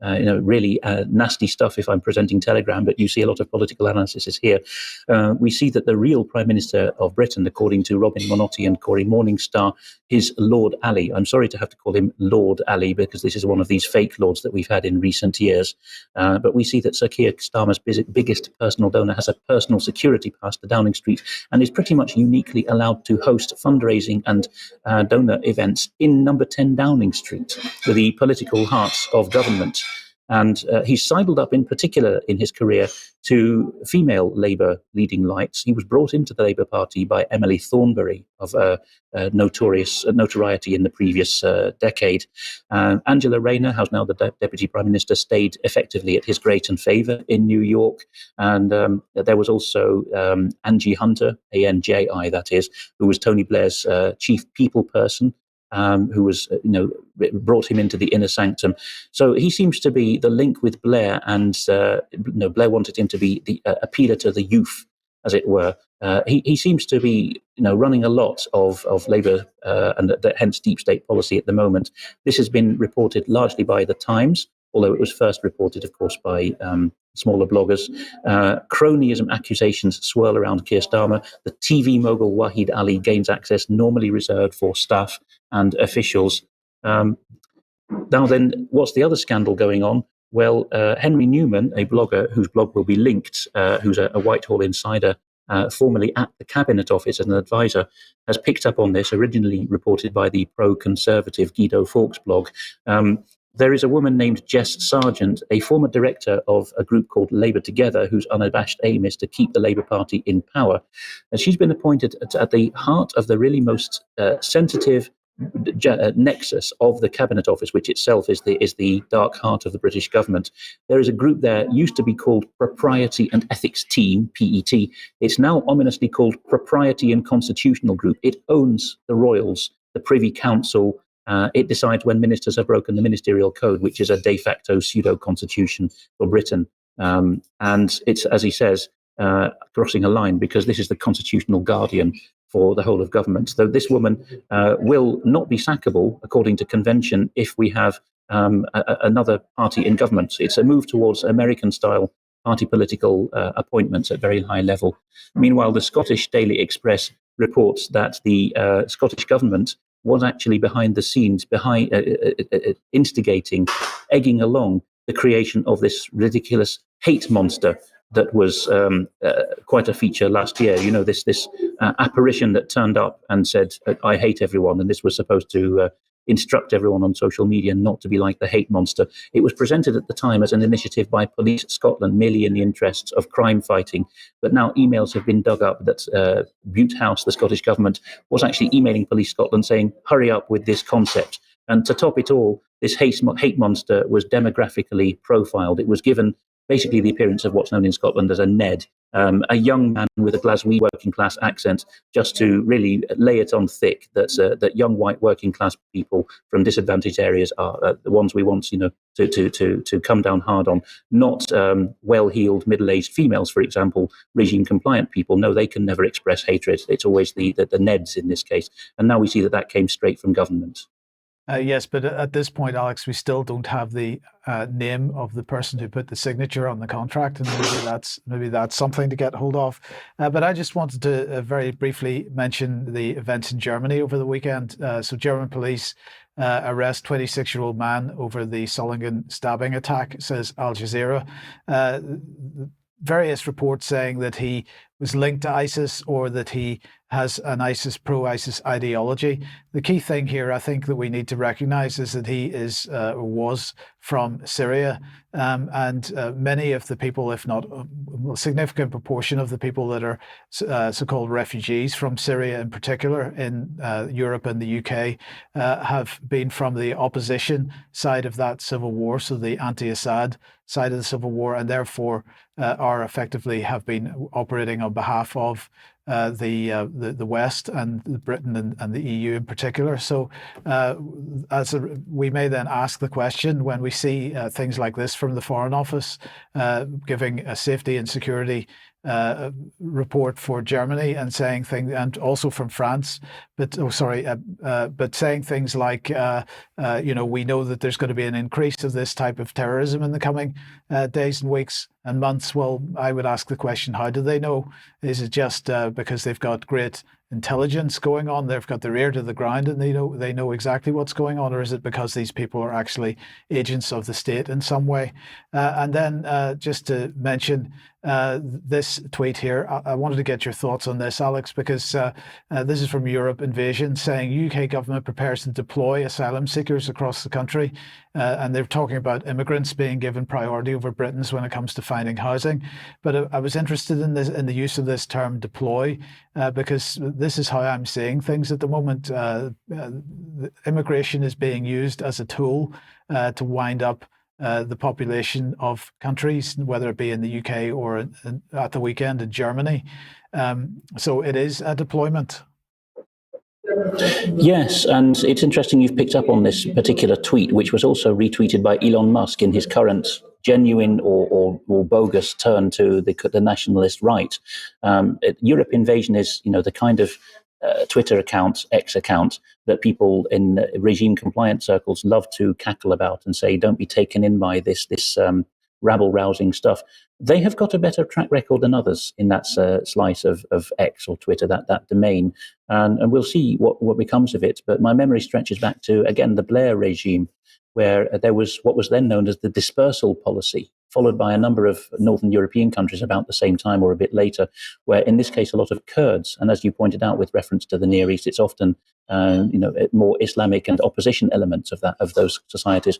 really nasty stuff if I'm presenting Telegram, but you see a lot of political analysis here. We see that the real Prime Minister of Britain, according to Robin Monotti and Cory Morningstar, is Lord Ali. I'm sorry to have to call him Lord Ali, because this is one of these fake lords that we've had in recent years. But we see that Sir Keir Starmer's biggest personal donor has a personal security pass to Downing Street and is pretty much uniquely allowed to host fundraising and donor events in number 10 Downing Street, with the political hearts of government. And he's sidled up in particular in his career to female Labour leading lights. He was brought into the Labour Party by Emily Thornberry, of notoriety in the previous decade. Angela Rayner, who's now the Deputy Prime Minister, stayed effectively at his great and favour in New York. And there was also Angie Hunter, ANJI that is, who was Tony Blair's chief people person, who was, brought him into the inner sanctum. So he seems to be the link with Blair, and Blair wanted him to be the appealer to the youth, as it were. He seems to be, running a lot of Labour and hence deep state policy at the moment. This has been reported largely by The Times, although it was first reported, of course, by smaller bloggers. Cronyism accusations swirl around Keir Starmer. The TV mogul Wahid Ali gains access normally reserved for staff and officials. Now then, what's the other scandal going on? Well, Henry Newman, a blogger whose blog will be linked, who's a Whitehall insider, formerly at the Cabinet Office as an advisor, has picked up on this, originally reported by the pro-conservative Guido Fawkes blog. There is a woman named Jess Sergeant, a former director of a group called Labour Together, whose unabashed aim is to keep the Labour Party in power. And she's been appointed at the heart of the really most sensitive nexus of the Cabinet Office, which itself is the dark heart of the British government. There is a group there, used to be called Propriety and Ethics Team, PET. It's now ominously called Propriety and Constitutional Group. It owns the Royals, the Privy Council. It decides when ministers have broken the ministerial code, which is a de facto pseudo-constitution for Britain. And it's, as he says, crossing a line, because this is the constitutional guardian for the whole of government. Though this woman will not be sackable, according to convention, if we have another party in government. It's a move towards American-style party political appointments at very high level. Meanwhile, the Scottish Daily Express reports that the Scottish government was actually behind the scenes, instigating, egging along the creation of this ridiculous hate monster that was quite a feature last year. You know, this apparition that turned up and said, "I hate everyone," and this was supposed to instruct everyone on social media not to be like the hate monster. It was presented at the time as an initiative by Police Scotland, merely in the interests of crime fighting. But now emails have been dug up that Bute House, the Scottish government, was actually emailing Police Scotland saying, hurry up with this concept. And to top it all, this hate monster was demographically profiled. It was given basically the appearance of what's known in Scotland as a Ned, a young man with a Glaswegian working class accent, just to really lay it on thick that young white working class people from disadvantaged areas are the ones we want, you know, to come down hard on, not well-heeled middle-aged females, for example, regime-compliant people. No, they can never express hatred. It's always the Neds in this case. And now we see that came straight from government. Yes, but at this point, Alex, we still don't have the name of the person who put the signature on the contract, and maybe that's something to get hold of. But I just wanted to very briefly mention the events in Germany over the weekend. So German police arrest 26-year-old man over the Solingen stabbing attack, says Al Jazeera. Various reports saying that he was linked to ISIS or that he has an pro-ISIS ideology. The key thing here, I think, that we need to recognize is that he was from Syria, and many of the people, if not a significant proportion of the people that are so-called refugees from Syria in particular in Europe and the UK have been from the opposition side of that civil war, so the anti-Assad side of the civil war, and therefore are effectively have been operating on behalf of the West and Britain and the EU in particular. So we may then ask the question when we see things like this from the Foreign Office giving a safety and security report for Germany and saying things, and also from France, but saying things like, we know that there's going to be an increase of this type of terrorism in the coming days and weeks and months. Well, I would ask the question, how do they know? Is it just because they've got great intelligence going on, they've got their ear to the ground and they know exactly what's going on, or is it because these people are actually agents of the state in some way? And then just to mention this tweet here, I wanted to get your thoughts on this, Alex, because this is from Europe Invasion, saying UK government prepares to deploy asylum seekers across the country, and they're talking about immigrants being given priority over Britons when it comes to finding housing. But I was interested in the use of this term deploy, because this is how I'm seeing things at the moment. Immigration is being used as a tool to wind up the population of countries, whether it be in the UK or at the weekend in Germany. So it is a deployment. Yes, and it's interesting you've picked up on this particular tweet, which was also retweeted by Elon Musk in his current genuine or bogus turn to the nationalist right. Europe Invasion is, the kind of Twitter account, X account, that people in regime compliant circles love to cackle about and say, don't be taken in by this rabble-rousing stuff. They have got a better track record than others in that slice of X or Twitter, that domain. And we'll see what becomes of it. But my memory stretches back to, again, the Blair regime, where there was what was then known as the dispersal policy, followed by a number of Northern European countries about the same time or a bit later, where in this case a lot of Kurds, and as you pointed out with reference to the Near East, it's often more Islamic and opposition elements of those societies.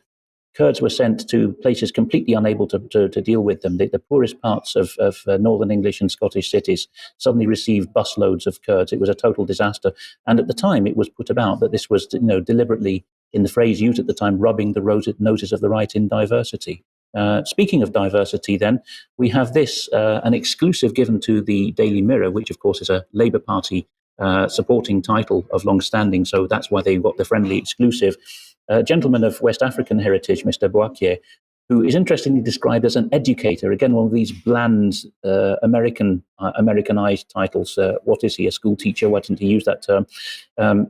Kurds were sent to places completely unable to deal with them. The poorest parts of northern English and Scottish cities suddenly received busloads of Kurds. It was a total disaster. And at the time, it was put about that this was deliberately, in the phrase used at the time, rubbing the noses of the right in diversity. Speaking of diversity, then, we have this, an exclusive given to the Daily Mirror, which, of course, is a Labour Party supporting title of long standing. So that's why they got the friendly exclusive. A gentleman of West African heritage, Mr. Boakie, who is interestingly described as an educator. Again, one of these bland Americanized titles. What is he, a school teacher? Why didn't he use that term?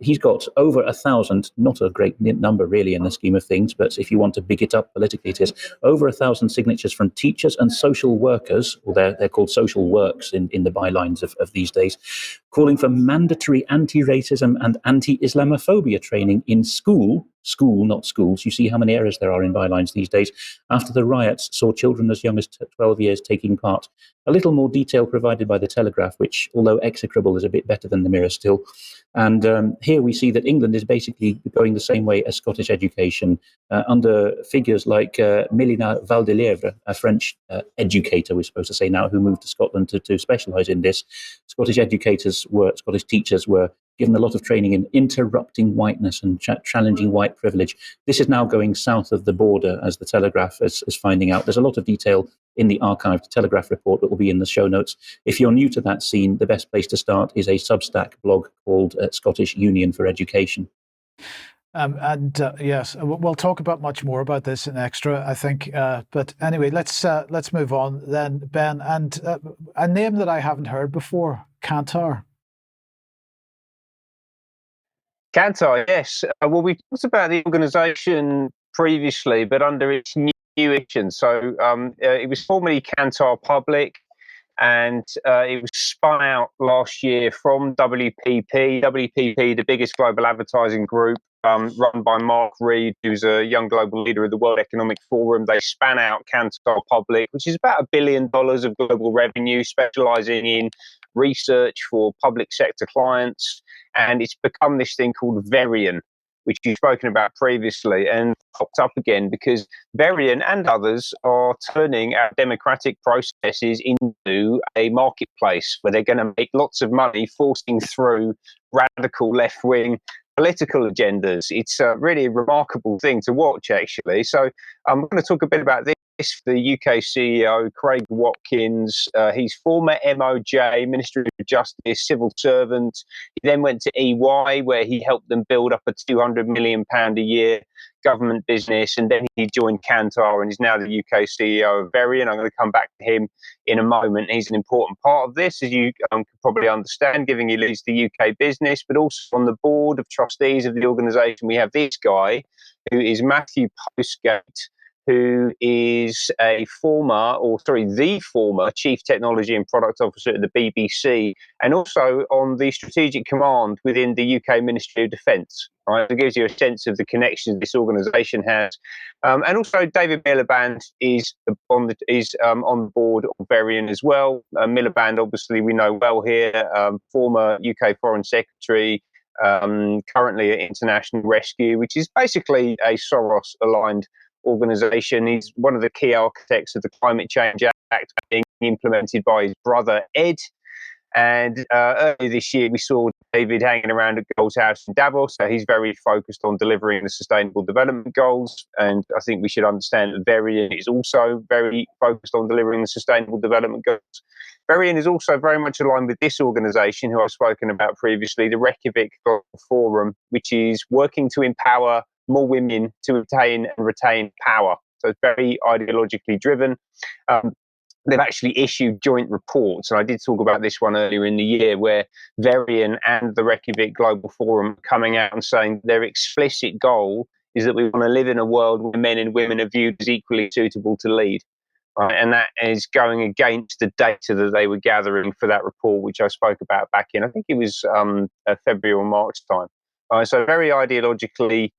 He's got over 1,000, not a great number really in the scheme of things, but if you want to big it up politically, it is over 1,000 signatures from teachers and social workers, or they're called social works in the bylines of these days, calling for mandatory anti-racism and anti-Islamophobia training in school, not schools. You see how many errors there are in bylines these days. After the riots saw children as young as 12 years taking part. A little more detail provided by the Telegraph, which, although execrable, is a bit better than the Mirror still. And here we see that England is basically going the same way as Scottish education, under figures like Mélina Valdelièvre, a French educator, we're supposed to say now, who moved to Scotland to specialise in this. Scottish teachers were given a lot of training in interrupting whiteness and challenging white privilege. This is now going south of the border, as the Telegraph is finding out. There's a lot of detail in the archived Telegraph report that will be in the show notes. If you're new to that scene, the best place to start is a Substack blog called Scottish Union for Education. Yes, we'll talk about much more about this in extra, I think. But anyway, let's move on then, Ben. And a name that I haven't heard before, Kantar. Kantar, yes. Well, we talked about the organisation previously, but under its new edition. So it was formerly Kantar Public, and it was spun out last year from WPP. WPP, the biggest global advertising group, run by Mark Reed, who's a young global leader of the World Economic Forum. They span out Kantar Public, which is about $1 billion of global revenue, specialising in research for public sector clients. And it's become this thing called Verian, which you've spoken about previously, and popped up again because Verian and others are turning our democratic processes into a marketplace where they're going to make lots of money forcing through radical left-wing political agendas. It's really a remarkable thing to watch, actually. So I'm going to talk a bit about this. The UK CEO, Craig Watkins, he's former MOJ, Ministry of Justice, civil servant. He then went to EY, where he helped them build up a £200 million a year government business. And then he joined Kantar and is now the UK CEO of Verian. I'm going to come back to him in a moment. He's an important part of this, as you can probably understand, given he leads the UK business, but also on the board of trustees of the organisation. We have this guy, who is Matthew Postgate, who is the former Chief Technology and Product Officer at the BBC, and also on the Strategic Command within the UK Ministry of Defence. Right? It gives you a sense of the connections this organisation has. And also David Miliband is on the board of Verian as well. Miliband, obviously, we know well here, former UK Foreign Secretary, currently at International Rescue, which is basically a Soros-aligned organisation. He's one of the key architects of the Climate Change Act being implemented by his brother Ed. And earlier this year, we saw David hanging around at Gold's House in Davos. So he's very focused on delivering the Sustainable Development Goals. And I think we should understand that Verian is also very focused on delivering the Sustainable Development Goals. Verian is also very much aligned with this organisation, who I've spoken about previously, the Reykjavik Global Forum, which is working to empower more women to obtain and retain power. So it's very ideologically driven. They've actually issued joint reports, and I did talk about this one earlier in the year, where Verian and the Reykjavik Global Forum are coming out and saying their explicit goal is that we want to live in a world where men and women are viewed as equally suitable to lead. Right? And that is going against the data that they were gathering for that report, which I spoke about back in, I think it was February or March time. So very ideologically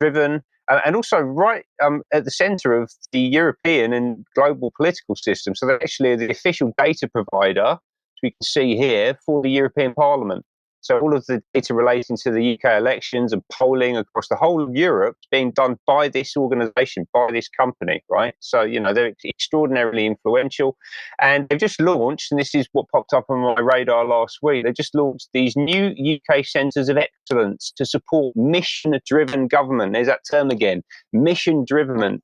driven, and also right at the centre of the European and global political system. So they're actually the official data provider, as we can see here, for the European Parliament. So all of the data relating to the UK elections and polling across the whole of Europe is being done by this organisation, by this company, right? So, they're extraordinarily influential. And they've just launched, and this is what popped up on my radar last week, they've just launched these new UK centres of excellence to support mission-driven government. There's that term again, mission-driven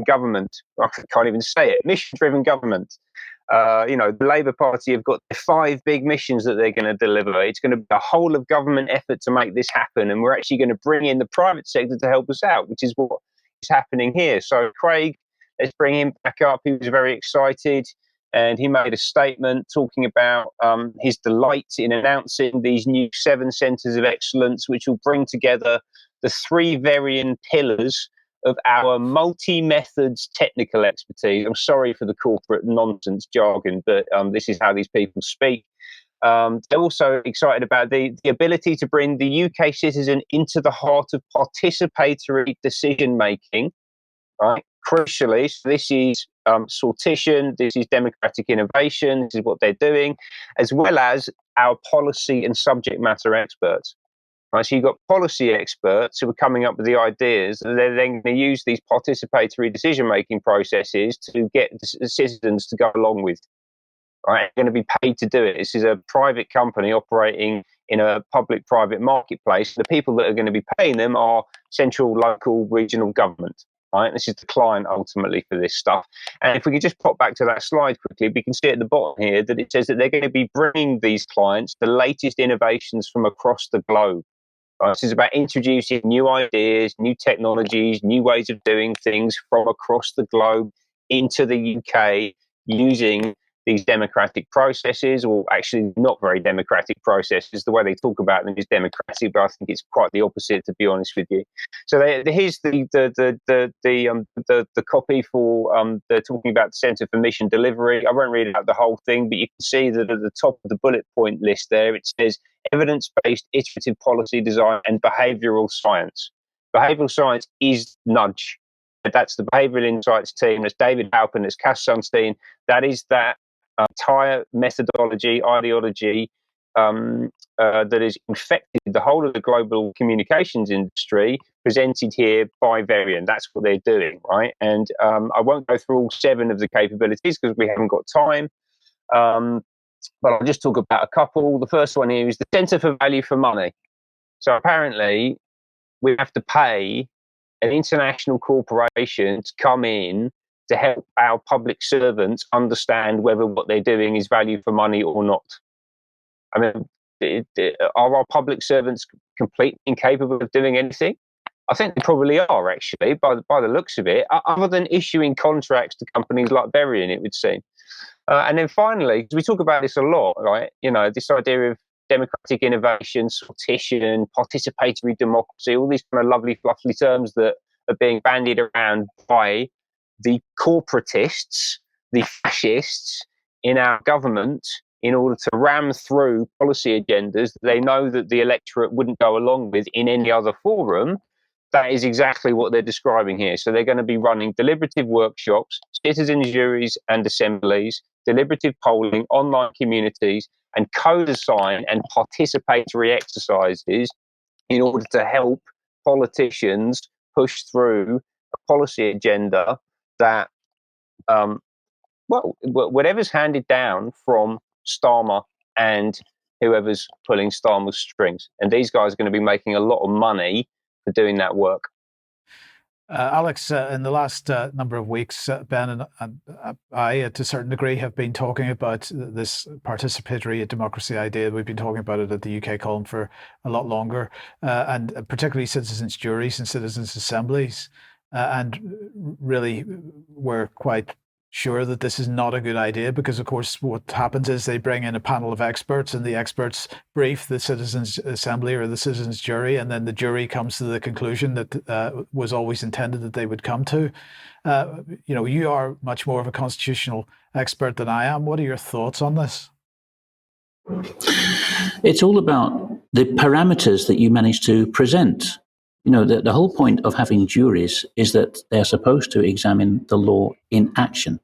government. I can't even say it, mission-driven government. The Labour Party have got 5 big missions that they're going to deliver. It's going to be a whole of government effort to make this happen. And we're actually going to bring in the private sector to help us out, which is what is happening here. So Craig, let's bring him back up. He was very excited, and he made a statement talking about his delight in announcing these new 7 centres of excellence, which will bring together the 3 varying pillars of our multi-methods technical expertise. I'm sorry for the corporate nonsense jargon, but this is how these people speak. They're also excited about the ability to bring the UK citizen into the heart of participatory decision-making, right? Crucially, so this is sortition, this is democratic innovation, this is what they're doing, as well as our policy and subject matter experts. Right, so you've got policy experts who are coming up with the ideas, and they're then going to use these participatory decision-making processes to get the citizens to go along with. Right, they're going to be paid to do it. This is a private company operating in a public-private marketplace. The people that are going to be paying them are central, local, regional government. Right, this is the client ultimately for this stuff. And if we could just pop back to that slide quickly, we can see at the bottom here that it says that they're going to be bringing these clients the latest innovations from across the globe. This is about introducing new ideas, new technologies, new ways of doing things from across the globe into the UK using these democratic processes, or actually not very democratic processes. The way they talk about them is democratic, but I think it's quite the opposite, to be honest with you. So here's the copy for they're talking about the Centre for Mission Delivery. I won't read out the whole thing, but you can see that at the top of the bullet point list there, it says evidence-based iterative policy design and behavioural science. Behavioural science is nudge. That's the behavioural insights team. That's David Halpin. That's Cass Sunstein. That is that entire methodology, ideology that has infected the whole of the global communications industry, presented here by Varian. That's what they're doing, right? And I won't go through all 7 of the capabilities because we haven't got time. But I'll just talk about a couple. The first one here is the Centre for Value for Money. So apparently we have to pay an international corporation to come in to help our public servants understand whether what they're doing is value for money or not. I mean, are our public servants completely incapable of doing anything? I think they probably are, actually, by the looks of it, other than issuing contracts to companies like Varian, it would seem. And then finally, because we talk about this a lot, right? You know, this idea of democratic innovation, sortition, participatory democracy, all these kind of lovely, fluffy terms that are being bandied around by the corporatists, the fascists in our government, in order to ram through policy agendas that they know that the electorate wouldn't go along with in any other forum. That is exactly what they're describing here. So they're going to be running deliberative workshops, citizens' juries and assemblies, deliberative polling, online communities, and co-design and participatory exercises in order to help politicians push through a policy agenda that, whatever's handed down from Starmer and whoever's pulling Starmer's strings. And these guys are going to be making a lot of money for doing that work. Alex, in the last number of weeks, Ben and I, to a certain degree, have been talking about this participatory democracy idea. We've been talking about it at the UK column for a lot longer, and particularly citizens' juries and citizens' assemblies. And really, we're quite sure that this is not a good idea because, of course, what happens is they bring in a panel of experts and the experts brief the citizens' assembly or the citizens' jury, and then the jury comes to the conclusion that was always intended that they would come to. You are much more of a constitutional expert than I am. What are your thoughts on this? It's all about the parameters that you manage to present. You know, the whole point of having juries is that they're supposed to examine the law in action.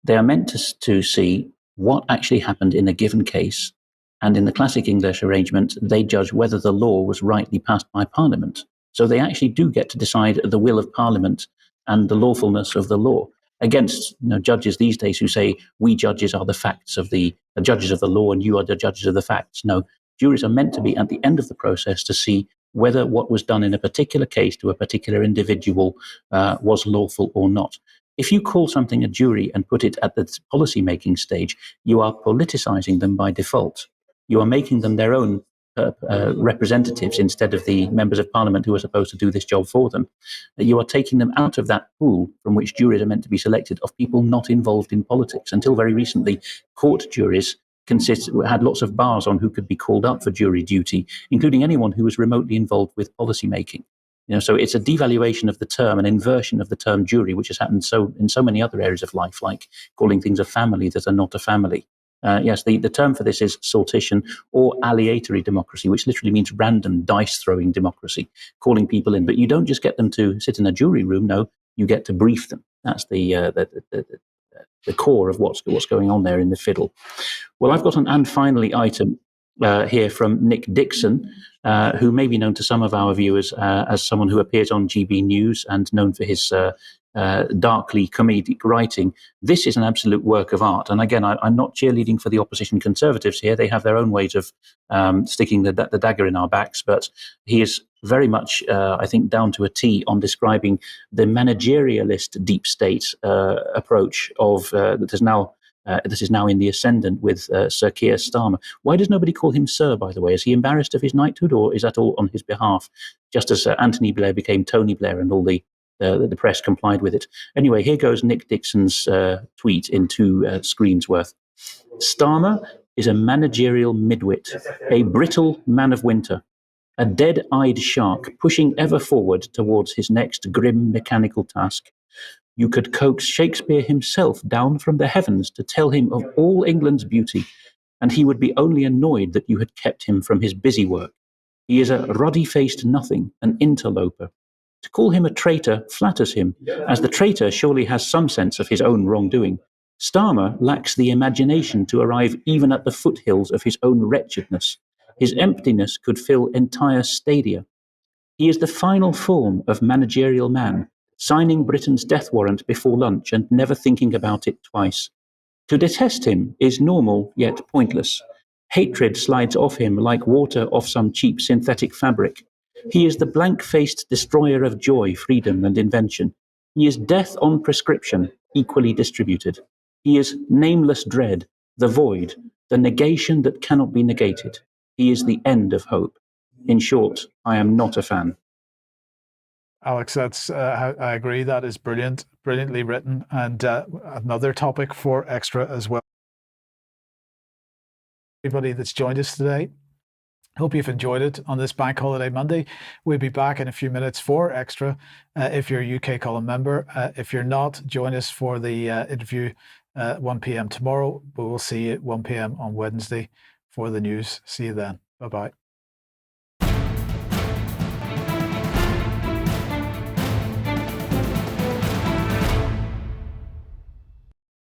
They are meant to see what actually happened in a given case, and in the classic English arrangement, they judge whether the law was rightly passed by Parliament. So they actually do get to decide the will of Parliament and the lawfulness of the law, against judges these days who say we judges are the facts of the judges of the law and you are the judges of the facts. No, juries are meant to be at the end of the process to see whether what was done in a particular case to a particular individual was lawful or not. If you call something a jury and put it at the policy-making stage, you are politicizing them by default. You are making them their own representatives instead of the members of parliament who are supposed to do this job for them. You are taking them out of that pool from which juries are meant to be selected of people not involved in politics. Until very recently, court juries had lots of bars on who could be called up for jury duty, including anyone who was remotely involved with policy making. So it's a devaluation of the term, an inversion of the term jury, which has happened in so many other areas of life, like calling things a family that are not a family. Yes, the term for this is sortition or aleatory democracy, which literally means random dice-throwing democracy, calling people in. But you don't just get them to sit in a jury room. No, you get to brief them. That's the core of what's going on there in the fiddle. Well, I've got an and finally item here from Nick Dixon, who may be known to some of our viewers as someone who appears on GB News and known for his darkly comedic writing. This is an absolute work of art. And again, I'm not cheerleading for the opposition Conservatives here. They have their own ways of sticking the dagger in our backs. But he is very much, I think, down to a T on describing the managerialist deep state approach of that is now in the ascendant with Sir Keir Starmer. Why does nobody call him Sir, by the way? Is he embarrassed of his knighthood, or is that all on his behalf? Just as Anthony Blair became Tony Blair and all the press complied with it. Anyway, here goes Nick Dixon's tweet in 2 screens worth. Starmer is a managerial midwit, a brittle man of winter, a dead-eyed shark pushing ever forward towards his next grim mechanical task. You could coax Shakespeare himself down from the heavens to tell him of all England's beauty, and he would be only annoyed that you had kept him from his busy work. He is a ruddy-faced nothing, an interloper. To call him a traitor flatters him, as the traitor surely has some sense of his own wrongdoing. Starmer lacks the imagination to arrive even at the foothills of his own wretchedness. His emptiness could fill entire stadia. He is the final form of managerial man, signing Britain's death warrant before lunch and never thinking about it twice. To detest him is normal yet pointless. Hatred slides off him like water off some cheap synthetic fabric. He is the blank-faced destroyer of joy, freedom, and invention. He is death on prescription, equally distributed. He is nameless dread, the void, the negation that cannot be negated. He is the end of hope. In short, I am not a fan. Alex, that's I agree. That is brilliantly written, and another topic for Extra as well. Everybody that's joined us today, hope you've enjoyed it on this Bank Holiday Monday. We'll be back in a few minutes for Extra if you're a UK Column member. If you're not, join us for the interview 1 p.m. tomorrow, but we'll see you at 1 p.m. on Wednesday for the news. See you then. Bye-bye.